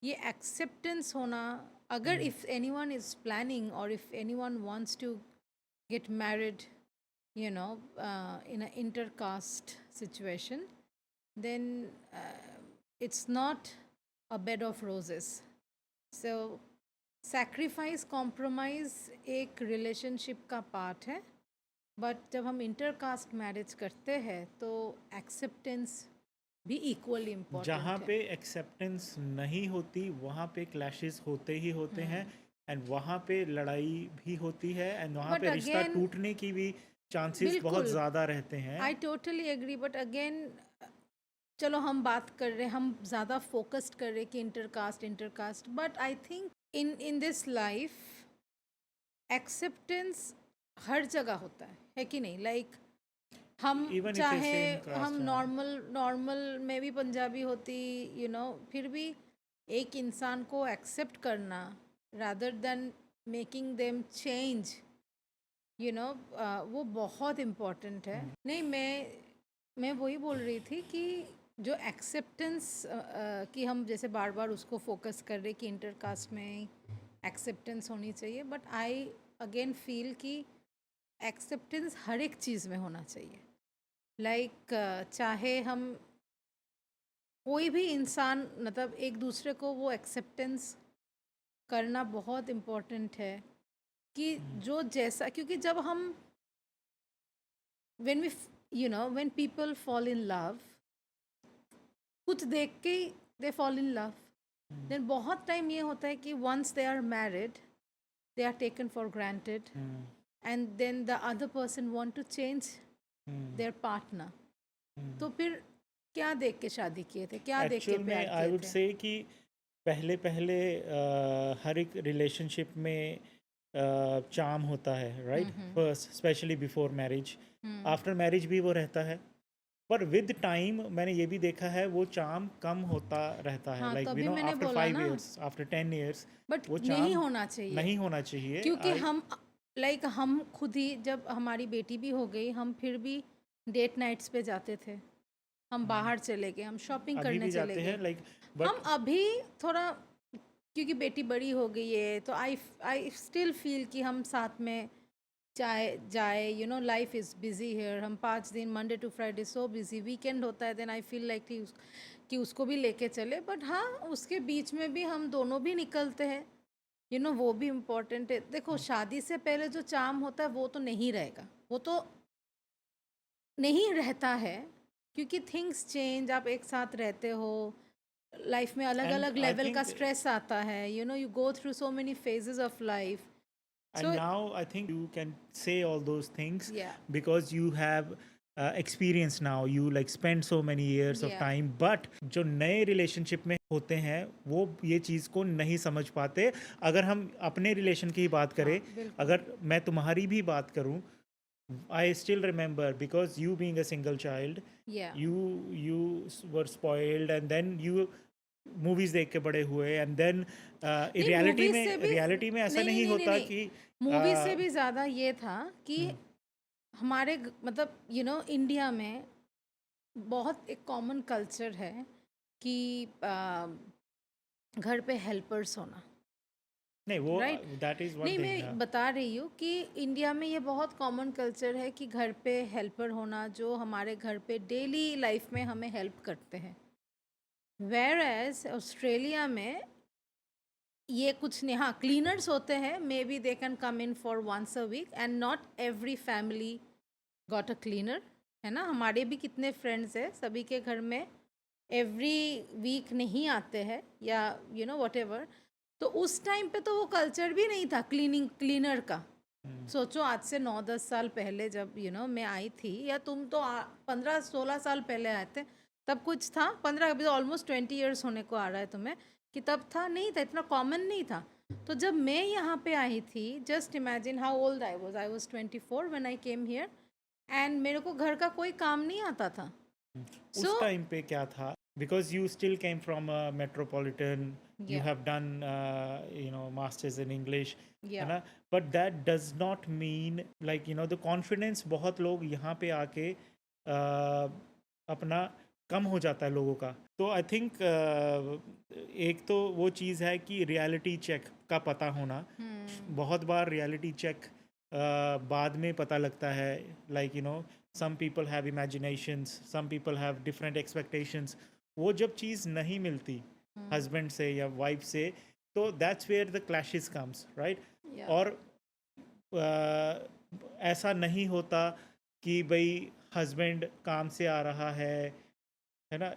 ये एक्सेप्टेंस होना अगर if anyone is planning or if anyone wants to get married, you know, in an intercaste situation, then it's not a bed of roses. So sacrifice, compromise एक relationship का part है, but जब हम intercaste marriage करते हैं तो acceptance भी equally important जहाँ है. पे एक्सेप्टेंस नहीं होती वहाँ पे क्लैशेस होते ही होते हैं, एंड वहाँ पे लड़ाई भी होती है, एंड वहाँ But पे रिश्ता again, टूटने की भी चांसेस बहुत बिल्कुल. ज़्यादा रहते हैं. I totally agree, but again, चलो हम बात कर रहे, हम ज़्यादा फोकस्ड कर रहे कि intercaste, but I think in this life acceptance हर जगह होता है कि नहीं? लाइक हम Even if you're चाहे same caste, हम हाँ. नॉर्मल में भी पंजाबी होती, फिर भी एक इंसान को एक्सेप्ट करना rather than making them change, वो बहुत इम्पोर्टेंट है. नहीं, मैं वही बोल रही थी कि जो एक्सेप्टेंस कि हम जैसे बार बार उसको फोकस कर रहे कि इंटरकास्ट में एक्सेप्टेंस होनी चाहिए, बट आई अगेन फील कि एक्सेप्टेंस हर एक चीज़ में होना चाहिए. लाइक चाहे हम कोई भी इंसान, मतलब एक दूसरे को वो एक्सेप्टेंस करना बहुत इम्पोर्टेंट है कि जो जैसा, क्योंकि जब हम when we when people fall in love, कुछ देख के ही they fall in love, then बहुत टाइम ये होता है कि once they are married they are taken for granted, and then the other person want to change their partner. तो फिर क्या देख के शादी किए थे, क्या देख के एक्चुअल में प्यार आई किए वुड थे? से कि पहले पहले हर एक रिलेशनशिप में चार्म होता है, right? First specially before marriage, after marriage भी वो रहता है, पर विद टाइम मैंने ये भी देखा है वो चार्म कम होता रहता है. हाँ, लाइक तभी मैंने आफ्टर बोला 5 ना, years, आफ्टर 10 years बट वो नहीं चार्म होना चाहिए. नहीं होना चाहिए. क्योंकि हम हम खुद ही, जब हमारी बेटी भी हो गई, हम फिर भी डेट नाइट्स पे जाते थे, हम बाहर चले गए, हम शॉपिंग अभी करने भी चले जाते हैं, गए. लाइक हम बट अभी थोड़ा, क्योंकि बेटी बड़ी हो गई है, तो आई स्टिल फील कि हम साथ में जाए, लाइफ इज़ बिजी हेयर. हम 5 दिन, Monday to Friday so busy, weekend होता है, देन आई फील लाइक कि उसको भी लेके चले. बट हाँ, उसके बीच में भी हम दोनों भी निकलते हैं, वो भी इम्पोर्टेंट है. देखो, शादी से पहले जो चार्म होता है वो तो नहीं रहेगा, वो तो नहीं रहता है, क्योंकि थिंग्स चेंज, आप एक साथ रहते हो, लाइफ में अलग एंड अलग आई लेवल का थिंक स्ट्रेस आता है, you go through so many phases of life. and so now I think you can say all those things या because you have experience now, you like spend so many years of Yeah. time. but जो नए relationship में होते हैं वो ये चीज़ को नहीं समझ पाते. अगर हम अपने रिलेशन की ही बात करें, बिल्कुल. अगर मैं तुम्हारी भी बात करूं, I still remember, because you being a single child, या you were spoiled, and then you movies देख के बड़े हुए, एंड देन रियलिटी में ऐसा नहीं होता कि मूवी से भी ज़्यादा ये था कि हमारे मतलब इंडिया में बहुत एक कॉमन कल्चर है कि घर पे हेल्पर्स होना. नहीं, वो Right. दैट इज वन नहीं, थिंग. मैं बता रही हूँ कि इंडिया में ये बहुत कॉमन कल्चर है कि घर पे हेल्पर होना, जो हमारे घर पे डेली लाइफ में हमें हेल्प करते हैं. वेयर एज ऑस्ट्रेलिया में ये कुछ नहीं. हाँ, क्लीनर्स होते हैं, maybe they can come in for once a week, and not every family got a cleaner, है ना? हमारे भी कितने फ्रेंड्स हैं, सभी के घर में एवरी वीक नहीं आते हैं, या वट एवर. तो उस टाइम पे तो वो कल्चर भी नहीं था क्लीनर का. सोचो, आज से 9-10 साल पहले जब मैं आई थी, या तुम तो 15-16 साल पहले आए थे, तब कुछ था. 15, अभी तो ऑलमोस्ट 20 ईयर्स होने को आ रहा है तुम्हें, कि तब था नहीं था, इतना कॉमन नहीं था. तो जब मैं यहाँ पे आई थी, just imagine how old I was 24 when I came here, and मेरे को घर का कोई काम नहीं आता था. उस टाइम पे क्या था, because you still came from a metropolitan, you Yeah. have done masters in English, है Yeah. ना? but that does not mean, like the confidence बहुत लोग यहाँ पे आके अपना कम हो जाता है लोगों का. तो आई थिंक एक तो वो चीज़ है कि रियलिटी चेक का पता होना. बहुत बार रियलिटी चेक बाद में पता लगता है, like some people have imaginations, some people have different expectations. वो जब चीज़ नहीं मिलती हस्बैंड से या वाइफ से, तो that's where the clashes comes, right? Yeah. और ऐसा नहीं होता कि भाई हस्बैंड काम से आ रहा है ना.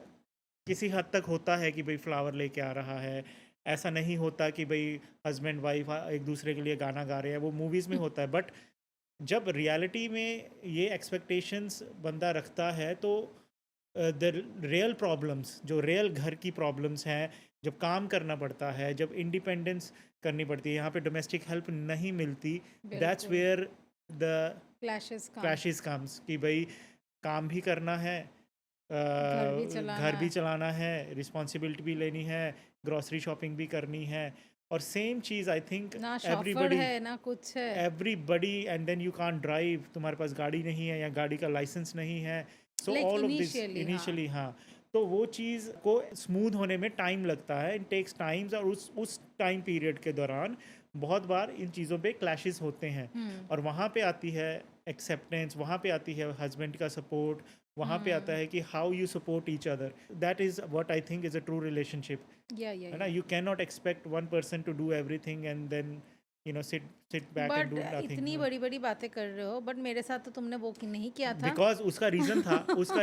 किसी हद तक होता है कि भाई फ्लावर लेके आ रहा है. ऐसा नहीं होता कि भाई हस्बैंड वाइफ एक दूसरे के लिए गाना गा रहे हैं, वो मूवीज़ में होता है. बट जब रियलिटी में ये एक्सपेक्टेशंस बंदा रखता है, तो द रियल प्रॉब्लम्स, जो रियल घर की प्रॉब्लम्स हैं, जब काम करना पड़ता है, जब इंडिपेंडेंस करनी पड़ती है, यहाँ पे डोमेस्टिक हेल्प नहीं मिलती, दैट्स बिल्कुल where the clashes come, clashes comes कि भाई काम भी करना है, घर भी घर भी चलाना चलाना है, रिस्पॉन्सिबिलिटी भी लेनी है, ग्रॉसरी शॉपिंग भी करनी है. और सेम चीज़ आई थिंक ना, शॉफर एवरीबडी है ना कुछ है. Everybody and then you can't drive, तुम्हारे पास गाड़ी नहीं है या गाड़ी का लाइसेंस नहीं है. So like all of this initially, हाँ. इनिशियली, हाँ, तो वो चीज़ को स्मूथ होने में टाइम लगता है, इट टेक्स टाइम्स. और उस टाइम पीरियड के दौरान बहुत बार इन चीज़ों पे क्लैशेस होते हैं. और वहाँ पे आती है एक्सेप्टेंस, वहाँ पे आती है हस्बैंड का सपोर्ट, वहाँ पे आता है कि how you support each other. That is what I think is a true relationship, yeah है ना. You can not expect one person to do everything and then sit back and but do nothing. इतनी बड़ी बड़ी बातें कर रहे हो, but मेरे साथ तो तुमने वो नहीं किया था. Because उसका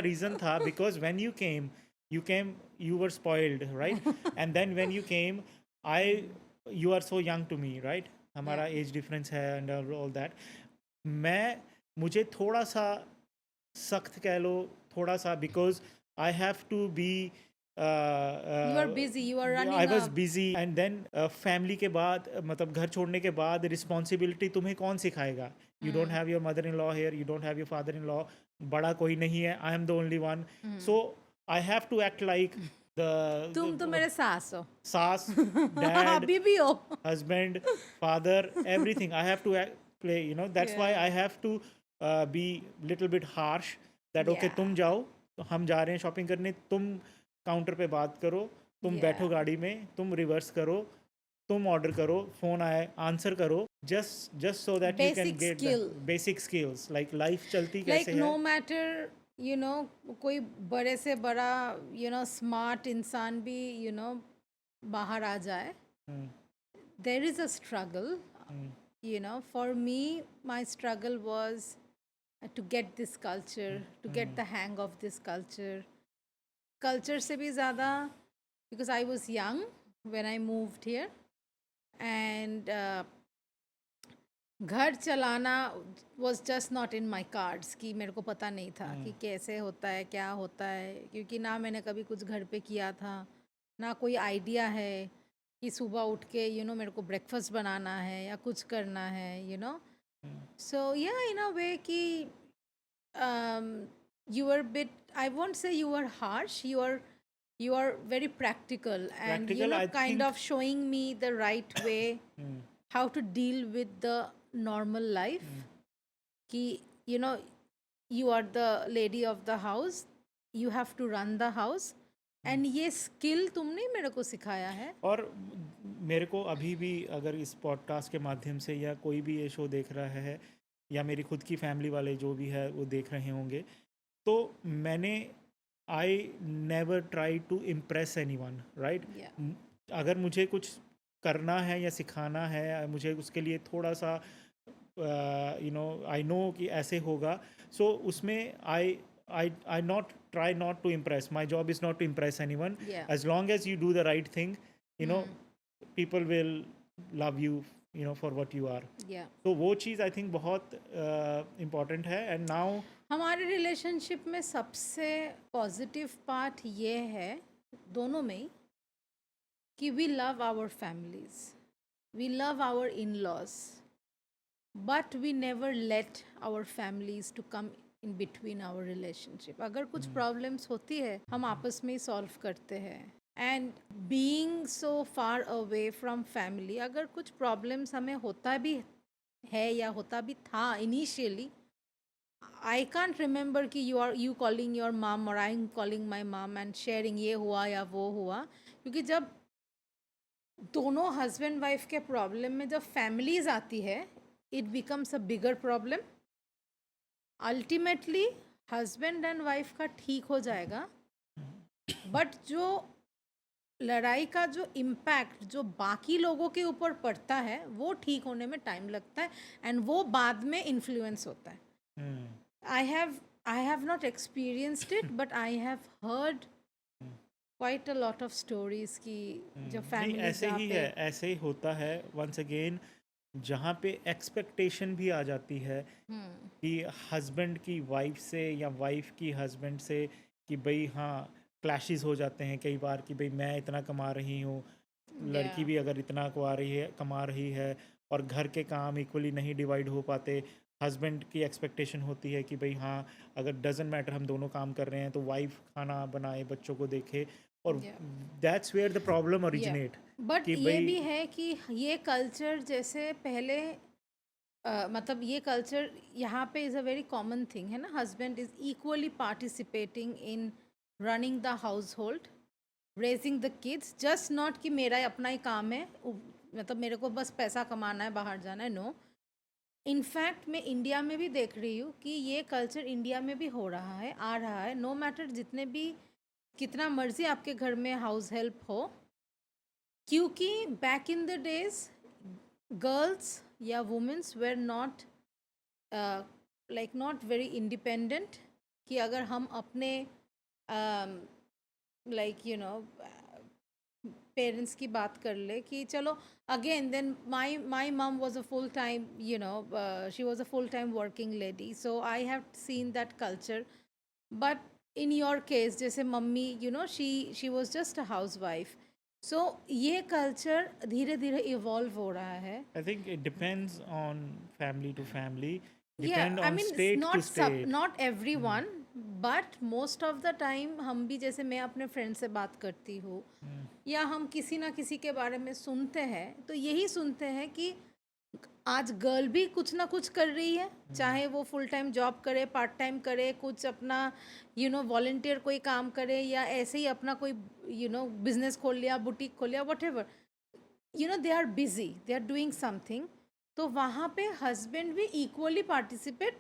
रीजन था because when you were spoiled, right? And then when you came, you are so young to me, right? हमारा Yeah. एज डिफरेंस है and all that. मुझे थोड़ा सा सख्त कह लो, थोड़ा सा, because I have to be You are busy, you are running I was up. Busy. And then family के बाद, मतलब घर छोड़ने के बाद रिस्पॉन्सिबिलिटी तुम्हें कौन सिखाएगा? You don't have your mother in law here, you don't have your father in law, बड़ा कोई नहीं है, I am the only one. So I have to act like तुम तो मेरे सास हो. सास, डैड, अभी भी हो. husband, father, everything. I have to play, that's why I have to be little bit harsh that okay, Yeah. तुम जाओ, हम जा रहे हैं शॉपिंग करने, तुम काउंटर पे बात करो, तुम Yeah. बैठो गाड़ी में, तुम रिवर्स करो, तुम ऑर्डर करो, फोन आए आंसर करो, just so that you can Basic get skill. the basic skills, like life चलती Like कैसे no है. matter, कोई बड़े से बड़ा स्मार्ट इंसान भी बाहर आ जाए, there is a struggle. For me, my struggle was to get this culture, to get the hang of this culture. Culture से भी ज़्यादा, because I was young when I moved here, and घर चलाना was just not in my cards, कि मेरे को पता नहीं था कि कैसे होता है, क्या होता है, क्योंकि ना मैंने कभी कुछ घर पे किया था, ना कोई आइडिया है कि सुबह उठ के मेरे को ब्रेकफास्ट बनाना है या कुछ करना है. सो या इन अ वे कि you were bit, I won't say you were harsh, you are very practical, and Practical, I kind think. of showing me the right way how to deal with the normal life. Ki you are the lady of the house, you have to run the house, and ये skill तुमने मेरे को सिखाया है. और मेरे को अभी भी, अगर इस पॉडकास्ट के माध्यम से या कोई भी ये शो देख रहा है, या मेरी खुद की फैमिली वाले जो भी है वो देख रहे होंगे, तो मैंने I never try to impress anyone, right. Yeah. अगर मुझे कुछ करना है या सिखाना है, मुझे उसके लिए थोड़ा सा आई नो कि ऐसे होगा, सो उसमें I not try not to impress. My job is not to impress anyone. Yeah. As long as you do the right thing, people will love you, for what you are. Yeah. तो वो चीज़ I think बहुत important है. And now हमारे relationship में सबसे positive part ये है दोनों में ही, कि we love our families, we love our in laws, but we never let our families to come in between our relationship. अगर कुछ प्रॉब्लम्स होती है, हम आपस में ही सॉल्व करते हैं. And being so far away from family, अगर कुछ प्रॉब्लम्स हमें होता भी है या होता भी था इनिशियली, आई कांट रिमेंबर कि यू कॉलिंग योर मम और आई एम कॉलिंग माई मम एंड शेयरिंग ये हुआ या वो हुआ, क्योंकि जब दोनों हस्बैंड वाइफ के प्रॉब्लम में जब फैमिलीज आती है, it becomes a bigger problem. Ultimately husband and wife का ठीक हो जाएगा, बट जो लड़ाई का जो इम्पैक्ट जो बाकी लोगों के ऊपर पड़ता है वो ठीक होने में टाइम लगता है, एंड वो बाद में इन्फ्लुएंस होता है. हम्म, I have not experienced it, but I have heard quite a lot of stories कि जब नहीं families ऐसे जहाँ ही पे. है, ऐसे ही होता है. वंस अगेन जहाँ पे एक्सपेक्टेशन भी आ जाती है कि हस्बैंड की वाइफ से या वाइफ की हस्बैंड से कि भाई हाँ, क्लैशेस हो जाते हैं कई बार कि भाई मैं इतना कमा रही हूँ, लड़की Yeah, भी अगर इतना कमा रही है और घर के काम इक्वली नहीं डिवाइड हो पाते. हस्बैंड की एक्सपेक्टेशन होती है कि भाई हाँ, अगर डजेंट मैटर हम दोनों काम कर रहे हैं तो वाइफ खाना बनाए, बच्चों को देखे. और yeah. That's where the problem yeah originate but कि ये भाई. भी है कि ये कल्चर जैसे पहले मतलब ये कल्चर यहाँ पे is a very common thing है ना. Husband is equally participating in running the house hold, raising the kids. Just not कि मेरा अपना ही काम है, मतलब मेरे को बस पैसा कमाना है, बाहर जाना है. नो, इनफैक्ट मैं इंडिया में भी देख रही हूँ कि ये कल्चर इंडिया में भी हो रहा है, आ रहा है. नो मैटर जितने भी कितना मर्जी आपके घर में हाउस हेल्प हो, क्योंकि back in the days girls या womens were not like not very independent. कि अगर हम अपने लाइक यू नो पेरेंट्स की बात कर ले कि चलो, again then my mom was a full time, you know, she was a full time working lady, so I have seen that culture. But in your case जैसे mummy, you know, she was just a housewife. So ये culture धीरे धीरे evolve हो रहा है. I think it depends on family to family, Yeah, depend I on mean state to state. not everyone, but most of the time हम भी, जैसे मैं अपने फ्रेंड से बात करती हूँ या हम किसी ना किसी के बारे में सुनते हैं, तो यही सुनते हैं कि आज गर्ल भी कुछ ना कुछ कर रही है, चाहे वो फुल टाइम जॉब करे, पार्ट टाइम करे, कुछ अपना यू नो वॉलंटियर कोई काम करे, या ऐसे ही अपना कोई यू नो बिजनेस खोल लिया, बुटीक खोल लिया, whatever. You know they are busy, they are doing something. तो वहाँ पे हस्बैंड भी equally participate.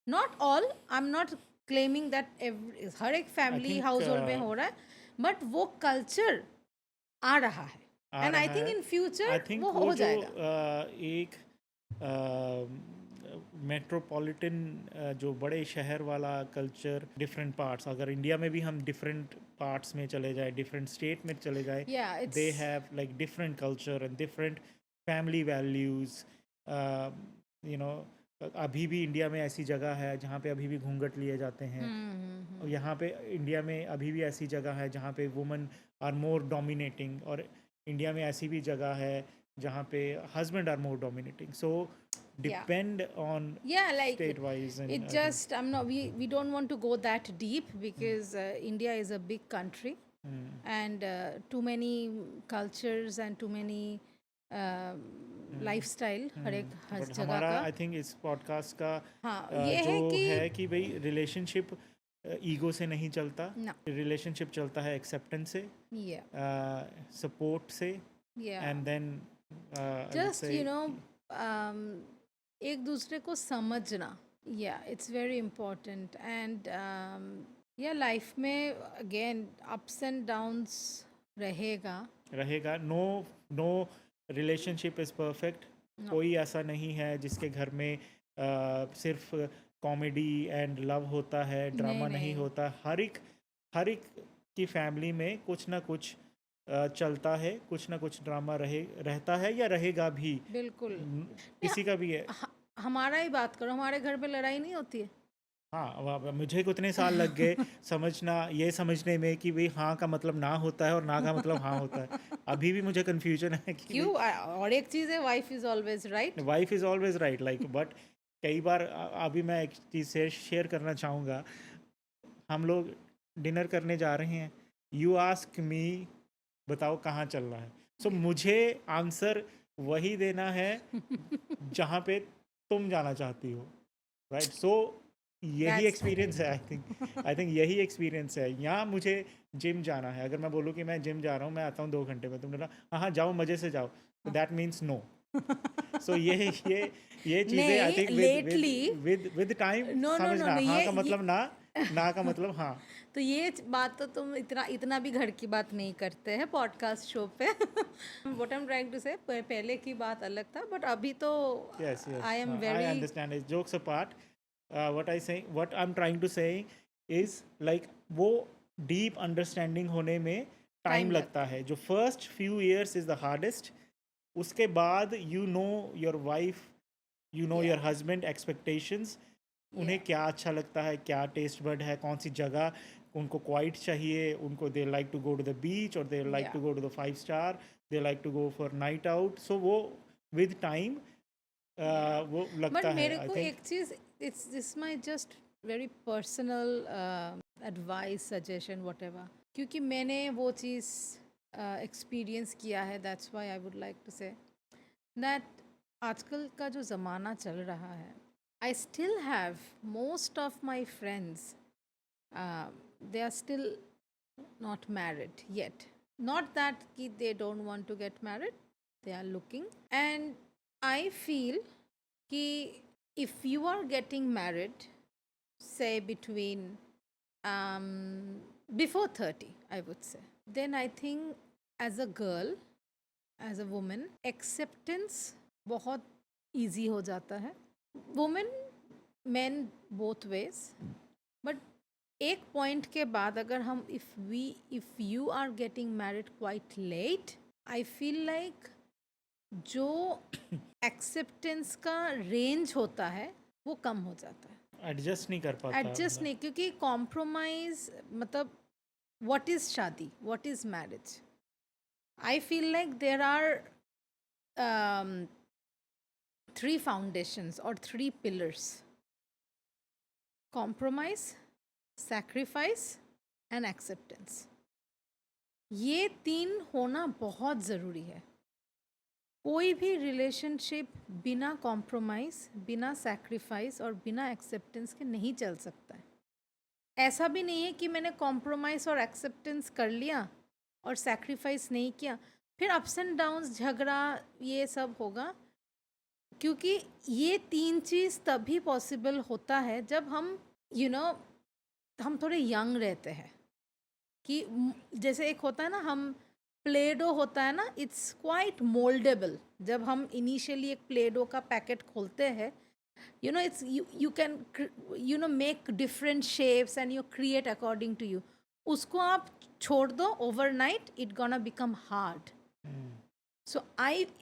Not all, I am not claiming that हर एक I family think household में हो रहा है, बट वो कल्चर आ रहा है. आ एंड आई रहा थिंक है. इन आई फ्यूचर थिंक वो वो हो जो जाएगा. एक मेट्रोपॉलिटन जो बड़े शहर वाला कल्चर, डिफरेंट पार्ट्स, अगर इंडिया में भी हम डिफरेंट पार्ट्स में चले जाए, डिफरेंट स्टेट में चले जाए, Yeah, they it's have like different culture and different family values. You know, अभी भी इंडिया में ऐसी जगह है जहाँ पे अभी भी घूंघट लिए जाते हैं. और यहाँ पे इंडिया में अभी भी ऐसी जगह है जहाँ पे वुमेन आर मोर डोमिनेटिंग, और इंडिया में ऐसी भी जगह है जहाँ पे husband are more dominating. So yeah, depend on yeah, like state wise it and just, I'm not, we don't want to go that deep because India is a big country, and too many cultures and too many lifestyle हर एक her but जगह हमारा का. I think इस podcast का हाँ, ये जो है कि है कि भाई रिलेशनशिप ईगो से नहीं चलता. no, रिलेशनशिप चलता है एक्सेप्टेंस से, yeah, सपोर्ट से, yeah, and then I would just say. you know um, एक दूसरे को समझना. yeah, it's very important, and yeah, life में again ups and downs रहेगा. रहेगा. No, no relationship is perfect. No. कोई ऐसा नहीं है जिसके घर में सिर्फ कॉमेडी एंड लव होता है, ड्रामा नहीं नहीं. होता. हर एक की फैमिली में कुछ ना कुछ चलता है, कुछ ना कुछ ड्रामा रहता है या रहेगा भी. बिल्कुल. किसी का भी है. हमारा ही बात करो, हमारे घर पे लड़ाई नहीं होती है. हाँ, मुझे कितने साल लग गए समझने में कि भाई हाँ का मतलब ना होता है और ना का मतलब हाँ होता है. अभी भी मुझे कन्फ्यूजन है कि क्यों? और एक चीज़ है, wife is always right. Wife is always right, like. But कई बार अभी मैं एक चीज़ से शेयर करना चाहूँगा. हम लोग डिनर करने जा रहे हैं, यू आस्क मी बताओ कहाँ चल रहा है. सो मुझे आंसर वही देना है जहाँ पे तुम जाना चाहती हो, राइट. सो यही That's the एक्सपीरियंस thing. है आई थिंक यही एक्सपीरियंस है। यहाँ मुझे जिम जाना है, अगर मैं बोलूँ कि मैं जिम जा रहा हूँ, मैं आता हूँ 2 घंटे में, तुमने बोला हाँ हाँ जाओ मज़े से जाओ, तो दैट मीन्स नो। सो ये चीज़ें आई नहीं, think with lately with with with time no no no समझना, नो हाँ का ये मतलब ना, ना का मतलब हाँ। तो ये बात तो तुम इतना इतना भी घर की बात नहीं करते हैं पॉडकास्ट शो पे। What I am trying to say, पहले की बात अलग था, बट अभी तो Yes, I yes. Am I very understand. It's jokes apart. What I'm trying to say is like वो deep understanding होने में टाइम time लगता लगता है। है। जो first few years is the hardest. उसके बाद you know your wife, you know your Yeah, husband expectations. उन्हें yeah, क्या अच्छा लगता है, क्या टेस्ट बड है, कौन सी जगह उनको क्वाइट चाहिए, उनको they like to go to the beach और they like yeah. To go to the 5 star, they like to go for night out. So वो विद टाइम Yeah. वो बट लगता है मेरे आई को थिंक। एक चीज़, it's this my just very personal advice suggestion whatever, क्योंकि मैंने वो चीज़ एक्सपीरियंस किया है, that's why I would like to say that आजकल का जो ज़माना चल रहा है, आई still have most of my friends, they are still not married yet. Not that they don't want to get married, they are looking. And I feel कि if you are getting married, say between before 30, I would say, then I think as a girl, as a woman, acceptance बहुत easy हो जाता है. Women, men, both ways. But एक point के बाद अगर हम if you are getting married quite late, I feel like जो एक्सेप्टेंस का रेंज होता है वो कम हो जाता है, एडजस्ट नहीं कर पाता एडजस्ट बंदा। नहीं, क्योंकि कॉम्प्रोमाइज मतलब व्हाट इज शादी, what is marriage, I feel like there are 3 foundations और 3 pillars: compromise, sacrifice and acceptance. ये 3 होना बहुत ज़रूरी है. कोई भी रिलेशनशिप बिना कॉम्प्रोमाइज़, बिना सैक्रिफाइस और बिना एक्सेप्टेंस के नहीं चल सकता है. ऐसा भी नहीं है कि मैंने कॉम्प्रोमाइज़ और एक्सेप्टेंस कर लिया और सैक्रिफाइस नहीं किया, फिर अप्स एंड डाउन्स, झगड़ा, ये सब होगा. क्योंकि ये 3 चीज़ तभी पॉसिबल होता है जब हम हम थोड़े यंग रहते हैं. कि जैसे एक होता है ना, हम प्ले डो होता है ना, इट्स क्वाइट मोल्डेबल. जब हम इनिशियली एक प्ले डो का पैकेट खोलते हैं, it's you can make different shapes and you create according to you. उसको आप छोड़ दो overnight, it gonna become hard. So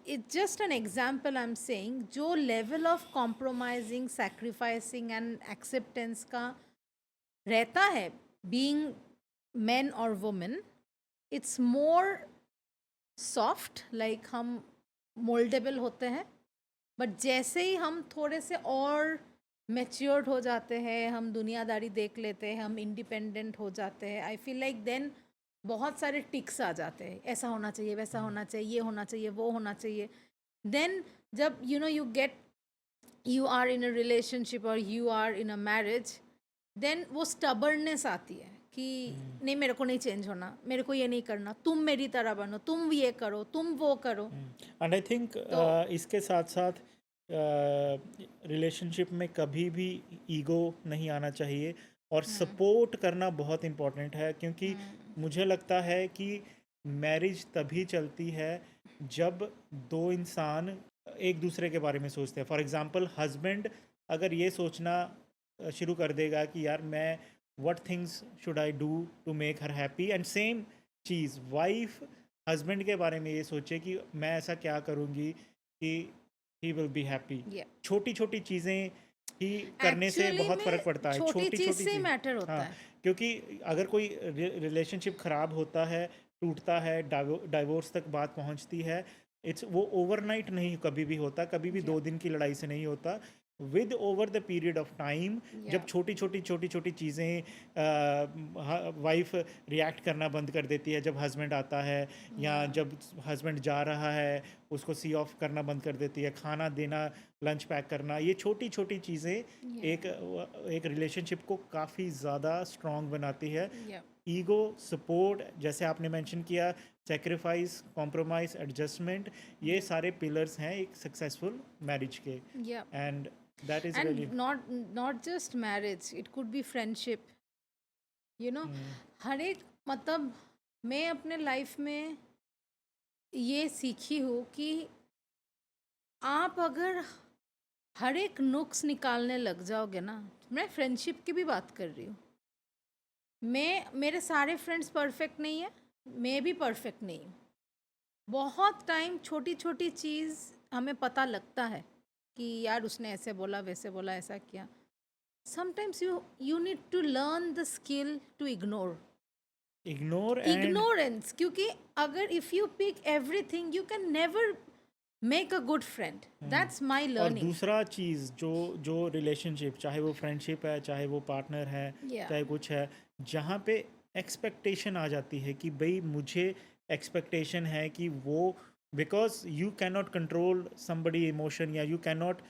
it's just an example I am saying, जो level of compromising, sacrificing and acceptance का रहता है being men or women, it's more soft, like हम moldable होते हैं. बट जैसे ही हम थोड़े से और मैच्योर्ड हो जाते हैं, हम दुनियादारी देख लेते हैं, हम इंडिपेंडेंट हो जाते हैं, आई फील लाइक देन बहुत सारे टिक्स आ जाते हैं, ऐसा होना चाहिए, वैसा होना चाहिए, ये होना चाहिए, वो होना चाहिए. देन जब you are in a relationship or you are in a marriage, then वो स्टबर्डनेस आती है कि नहीं, मेरे को नहीं चेंज होना, मेरे को ये नहीं करना, तुम मेरी तरह बनो, तुम ये करो, तुम वो करो. एंड आई थिंक इसके साथ साथ रिलेशनशिप में कभी भी ईगो नहीं आना चाहिए और सपोर्ट करना बहुत इम्पोर्टेंट है, क्योंकि मुझे लगता है कि मैरिज तभी चलती है जब 2 इंसान एक दूसरे के बारे में सोचते हैं. फॉर एग्जांपल हस्बैंड अगर ये सोचना शुरू कर देगा कि यार मैं what things should I do to make her happy, and same चीज़ वाइफ हस्बैंड के बारे में ये सोचे कि मैं ऐसा क्या करूँगी कि he will be happy. Yeah. छोटी छोटी चीज़ें ही करने से Actually बहुत में फ़र्क पड़ता है. छोटी छोटी चीज़ छोटी से चीज़, मैटर होता हाँ, है. क्योंकि अगर कोई रिलेशनशिप ख़राब होता है, टूटता है, डाइवोर्स तक बात पहुंचती है, इट्स वो ओवरनाइट नहीं कभी भी होता, कभी भी 2 दिन की लड़ाई से नहीं होता. With over the period of time Yeah. जब छोटी छोटी चीज़ें वाइफ रिएक्ट करना बंद कर देती है, जब हस्बैंड आता है या Yeah. जब हस्बैंड जा रहा है उसको सी ऑफ करना बंद कर देती है, खाना देना, लंच पैक करना, ये छोटी छोटी चीज़ें एक रिलेशनशिप को काफ़ी ज़्यादा स्ट्रॉन्ग बनाती है. Yeah. ईगो, सपोर्ट, जैसे आपने मेंशन किया, सेक्रीफाइस, कॉम्प्रोमाइज़, एडजस्टमेंट, ये सारे पिलर्स हैं एक सक्सेसफुल मैरिज के. Yeah. And that is And really not just marriage, it could be friendship. You know, हर एक मतलब मैं अपने लाइफ में ये सीखी हूँ कि आप अगर हर एक नुक्स निकालने लग जाओगे ना, मैं फ्रेंडशिप की भी बात कर रही हूँ. मेरे सारे फ्रेंड्स परफेक्ट नहीं है, मैं भी परफेक्ट नहीं हूँ. बहुत टाइम छोटी छोटी चीज़ हमें पता लगता है कि यार उसने ऐसे बोला, वैसे बोला, ऐसा किया. Sometimes you need to learn the skill to ignore ignore and ignorance, क्योंकि अगर if you pick everything you can never make a good friend. That's my और लर्निंग. दूसरा चीज़ जो रिलेशनशिप, चाहे वो फ्रेंडशिप है, चाहे वो पार्टनर है, Yeah. चाहे कुछ है, जहाँ पे एक्सपेक्टेशन आ जाती है कि भाई मुझे एक्सपेक्टेशन है कि वो, because you can not control somebody emotion, या यू कैन नॉट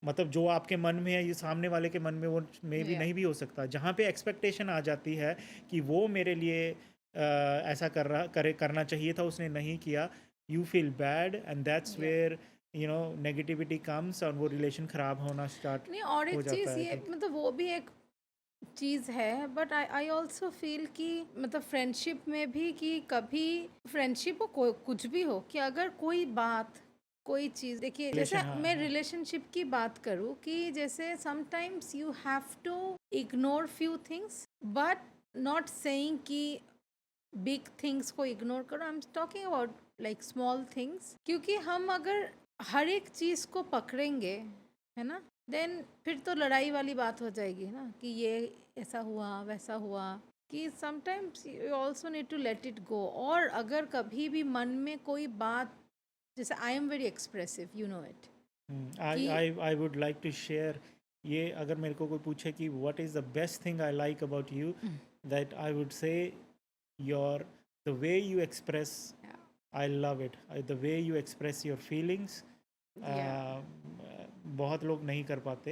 मतलब जो आपके मन में है ये सामने वाले के मन में वो में भी Yeah. नहीं भी हो सकता. जहाँ पे एक्सपेक्टेशन आ जाती है कि वो मेरे लिए ऐसा करना चाहिए था, उसने नहीं किया, you feel bad and that's Yeah. Where negativity comes और वो रिलेशन ख़राब होना स्टार्ट नहीं, और हो एक जाता चीज़ है. ये मतलब वो भी एक चीज़ है, बट आई ऑल्सो फील कि मतलब फ्रेंडशिप में भी कि कभी फ्रेंडशिप हो कुछ भी हो, कि अगर कोई बात कोई चीज़ देखिए, जैसे Relation, हाँ, मैं हाँ. रिलेशनशिप की बात करूँ कि जैसे sometimes you have to ignore few things, but not saying कि बिग थिंग्स को इग्नोर करो. I am talking about like small things, क्योंकि हम अगर हर एक चीज़ को पकड़ेंगे, है ना, देन फिर तो लड़ाई वाली बात हो जाएगी ना, कि ये ऐसा हुआ वैसा हुआ. कि sometimes you also need to let it go. और अगर कभी भी मन में कोई बात, जैसे I am very expressive, you know it. I would like to share, ये अगर मेरे को कोई पूछे कि what is the best thing I like about you, that I would say your the way you express, I love it, the way you express your feelings. बहुत लोग नहीं कर पाते,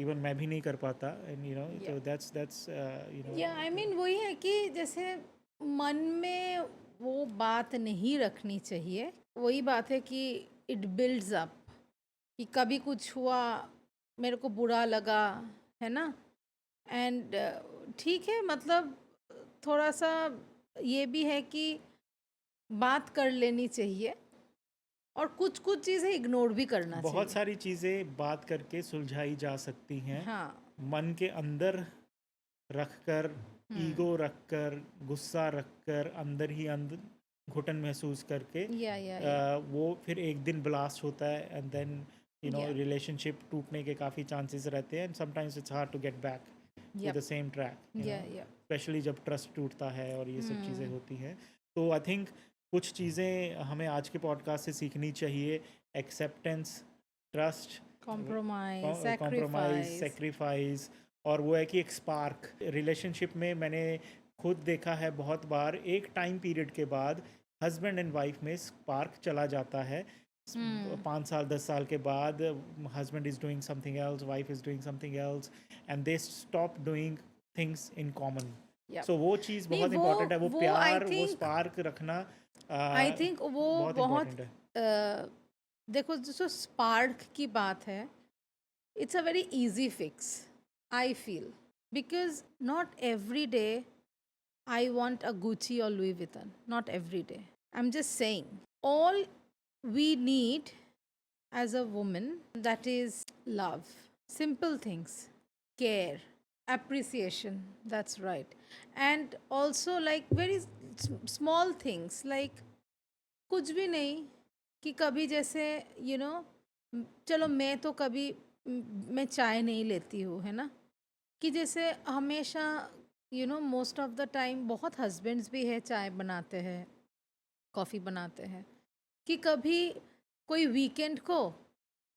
इवन मैं भी नहीं कर पाता, एंड यू नो, तो दैट्स यू नो. या आई मीन वही है कि जैसे मन में वो बात नहीं रखनी चाहिए. वही बात है कि इट बिल्ड्स अप, कि कभी कुछ हुआ, मेरे को बुरा लगा, है ना, एंड ठीक है, मतलब थोड़ा सा ये भी है कि बात कर लेनी चाहिए, और कुछ कुछ चीज़ें इग्नोर भी करना बहुत चाहिए. सारी चीज़ें बात करके सुलझाई जा सकती हैं, हाँ. मन के अंदर रखकर, ईगो रखकर, गुस्सा रखकर, अंदर ही अंदर घुटन महसूस करके, या वो फिर एक दिन ब्लास्ट होता है, and then you know Yeah. Relationship टूटने के काफ़ी चांसेस रहते हैं, and sometimes it's hard to get back to Yep. The same track, या स्पेशली जब ट्रस्ट टूटता है और ये सब चीज़ें होती हैं. तो आई थिंक कुछ चीज़ें हमें आज के पॉडकास्ट से सीखनी चाहिए. Acceptance, trust, compromise, compromise, sacrifice. Sacrifice, और वो है कि एक स्पार्क. रिलेशनशिप में मैंने खुद देखा है बहुत बार, एक टाइम पीरियड के बाद हस्बैंड एंड वाइफ में स्पार्क चला जाता है. 5 साल 10 साल के बाद husband is doing something else, wife is doing something else, and they stop doing things in common. Yep. सो वो चीज़ नहीं, बहुत इंपॉर्टेंट है, वो वो I प्यार, वो think- स्पार्क रखना आई थिंक वो बहुत बहुत इम्पोर्टेंट है. देखो, जो स्पार्क की बात है, it's a very easy fix, I feel, because not every day I want a Gucci और Louis Vuitton. Not every day. I am just saying, all we need as a woman, that is love, simple things, care, appreciation, that's right, and also like very small things, like कुछ भी नहीं, कि कभी जैसे you know, चलो मैं तो कभी मैं चाय नहीं लेती हूँ, है ना, कि जैसे हमेशा मोस्ट ऑफ द टाइम बहुत हस्बैंड्स भी है चाय बनाते हैं, कॉफ़ी बनाते हैं, कि कभी कोई वीकेंड को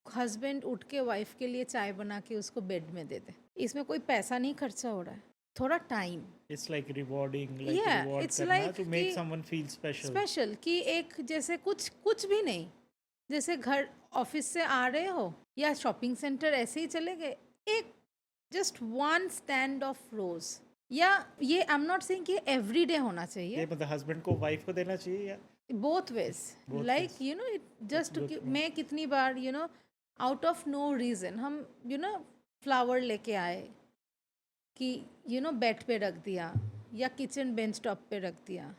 हस्बैंड उठ के वाइफ के लिए चाय बना के उसको बेड में दे दे, इसमें कोई पैसा नहीं खर्चा हो रहा है, थोड़ा time. It's like rewarding, like या reward इट्स करना लाइक to कि make someone feel special. Special कि एक जैसे कुछ कुछ भी नहीं, जैसे घर ऑफिस से आ रहे हो या शॉपिंग सेंटर ऐसे ही चले गए, एक जस्ट वन स्टैंड ऑफ रोज, या ये आई एम नॉट सेइंग कि एवरी डे होना चाहिए, ये मतलब हस्बैंड को वाइफ को देना चाहिए या both ways, Both like ways. You know it just good to know. मैं कितनी बार आउट ऑफ नो रीजन हम फ्लावर लेके आए कि बेड पे रख दिया या किचन बेंच टॉप पे रख दिया,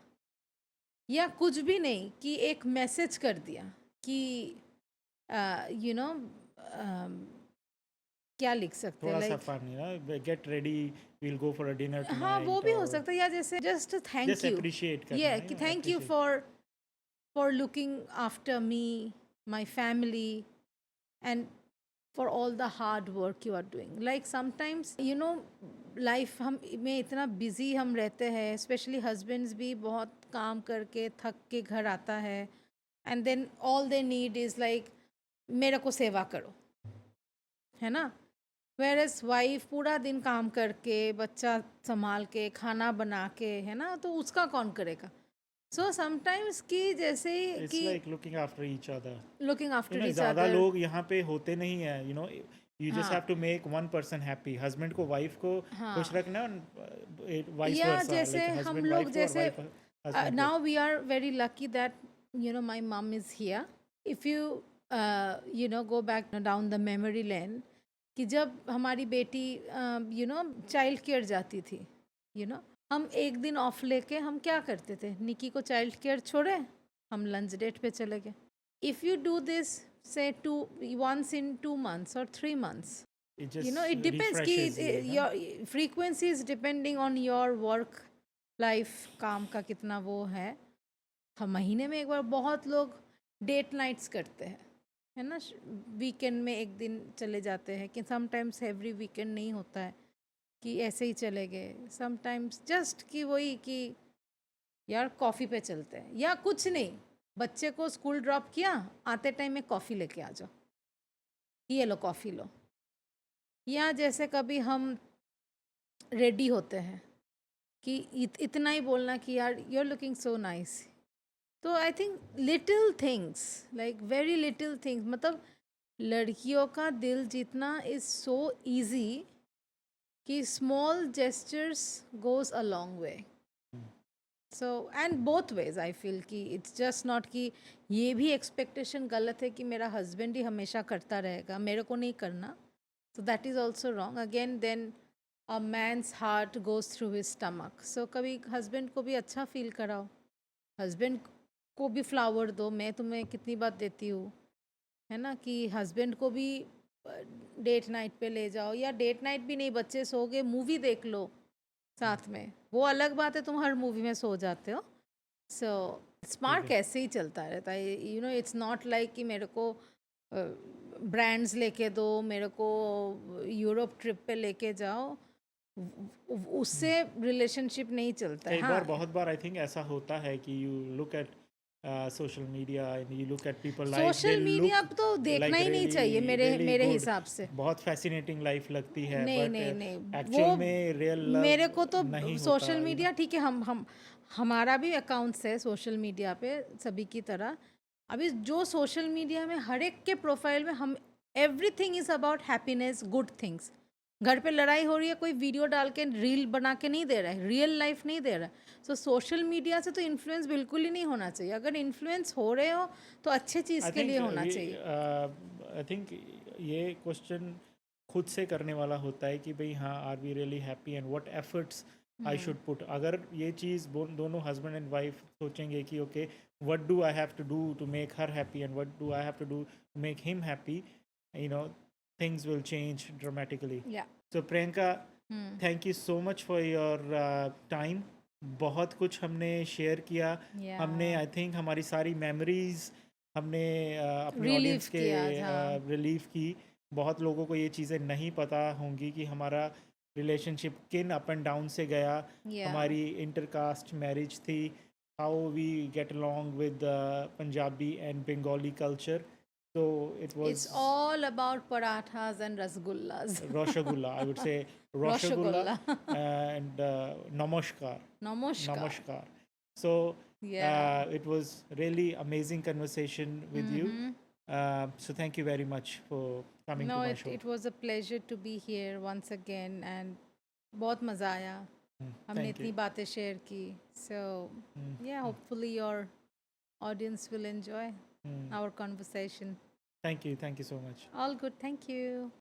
या कुछ भी नहीं कि एक मैसेज कर दिया कि यू नो क्या लिख सकते हैं, थोड़ा सा लाइक फन ना, get ready, will go for a dinner tonight, हाँ वो भी हो सकता है, या जैसे just thank just you, appreciate करना ये है कि ना, thank you appreciate. For looking after me, my family, and for all the hard work you are doing. Like sometimes life हम में इतना बिजी हम रहते हैं, स्पेशली हस्बैंड्स भी बहुत काम करके थक के घर आता है, and then all they need is like मेरे को सेवा करो, है ना। वेर एज वाइफ पूरा दिन काम करके बच्चा संभाल के खाना बना के, है ना, तो उसका कौन करेगा। सो समटाइम्स कि जैसे It's कि like looking after each other. Looking after etch ज़्यादा अदर, लोग यहाँ पे होते नहीं है, you just हाँ। have to make one person happy, husband को wife को हाँ। खुश रखना, vice या versa, जैसे like हम husband लोग wife को और जैसे wife husband को. Now we are very lucky that my mom is here. If you go back down the memory lane, कि जब हमारी बेटी चाइल्ड केयर जाती थी, हम एक दिन ऑफ लेके हम क्या करते थे, निकी को चाइल्ड केयर छोड़े, हम लंच डेट पे चले गए। इफ़ यू डू दिस से once in 2 months or 3 months, It just it depends कि refreshes you, ना? your frequency is depending on your work life, काम का कितना वो है। हम महीने में एक बार, बहुत लोग डेट नाइट्स करते हैं, है ना, वीकेंड में एक दिन चले जाते हैं, कि समटाइम्स एवरी वीकेंड नहीं होता है कि ऐसे ही चले गए, समटाइम्स जस्ट कि वही कि यार कॉफ़ी पे चलते हैं, या कुछ नहीं, बच्चे को स्कूल ड्रॉप किया, आते टाइम में कॉफ़ी लेके आ जाओ, ये लो कॉफ़ी लो। या जैसे कभी हम रेडी होते हैं कि इतना ही बोलना कि यार you are looking so nice. तो I think little things, like very little things, मतलब लड़कियों का दिल जीतना इज़ सो इजी कि small gestures goes a long way. So and both ways I feel कि इट्स जस्ट नॉट कि ये भी एक्सपेक्टेशन गलत है कि मेरा हस्बैंड ही हमेशा करता रहेगा, मेरे को नहीं करना, so that is also wrong again. Then a man's heart goes through his stomach, so कभी हस्बैंड को भी अच्छा फील कराओ, हस्बैंड को भी फ्लावर दो, मैं तुम्हें कितनी बात देती हूँ, है ना, कि हस्बैंड को भी डेट नाइट पे ले जाओ, या डेट नाइट भी नहीं, बच्चे सो गए, मूवी देख लो साथ में, वो अलग बात है, तुम हर मूवी में सो जाते हो। सो स्मार्ट कैसे ही चलता रहता है, इट्स नॉट लाइक कि मेरे को ब्रांड्स लेके दो, मेरे को यूरोप ट्रिप पे लेके जाओ, उससे रिलेशनशिप नहीं चलता है। कई हाँ, बार, बहुत बार आई थिंक ऐसा होता है कि you look at social media and you look at people like social media तो देखना ही नहीं चाहिए मेरे हिसाब से। बहुत फैसिनेटिंग लाइफ लगती है, नहीं बट नहीं नहीं, एक्चुअल वो में रियल लव मेरे को तो नहीं सोशल होता, मीडिया ठीक है, हम हमारा भी अकाउंट्स है सोशल मीडिया पे सभी की तरह। अभी जो सोशल मीडिया में हर एक के प्रोफाइल में हम everything is about happiness, good things. घर पे लड़ाई हो रही है, कोई वीडियो डाल के रील बना के नहीं दे रहा है, रियल लाइफ नहीं दे रहा है। सो सोशल मीडिया से तो इन्फ्लुएंस बिल्कुल ही नहीं होना चाहिए। अगर इन्फ्लुएंस हो रहे हो तो अच्छे चीज़ के लिए होना चाहिए। आई थिंक ये क्वेश्चन खुद से करने वाला होता है कि भाई हाँ, are we really happy and what efforts I should put. अगर ये चीज़ दोनों हस्बैंड एंड वाइफ सोचेंगे कि okay, what do I have to do to make her happy and what do I have to do to make him happy, things will change dramatically. Yeah. So Priyanka, thank you so much for your time. बहुत कुछ हमने share किया। Yeah. हमने I think हमारी सारी memories हमने अपने Relive audience के किया था। रिलीव की। बहुत लोगों को ये चीज़ें नहीं पता होंगी कि हमारा रिलेशनशिप किन अप एंड डाउन से गया। Yeah. हमारी इंटरकास्ट मैरिज थी, how we get along with Punjabi and Bengali culture. So it was It's all about parathas and rasgullas. Roshagulla. I would say Roshagulla Roshagulla. and Namaskar. Namaskar. Namaskar. So Yeah. it was really amazing conversation with you. So thank you very much for coming No, to my it, show. it was a pleasure to be here once again and बहुत मज़ा आया हमने Thank इतनी you. बातें share की so yeah hopefully your audience will enjoy our conversation Thank you. Thank you so much. all good thank you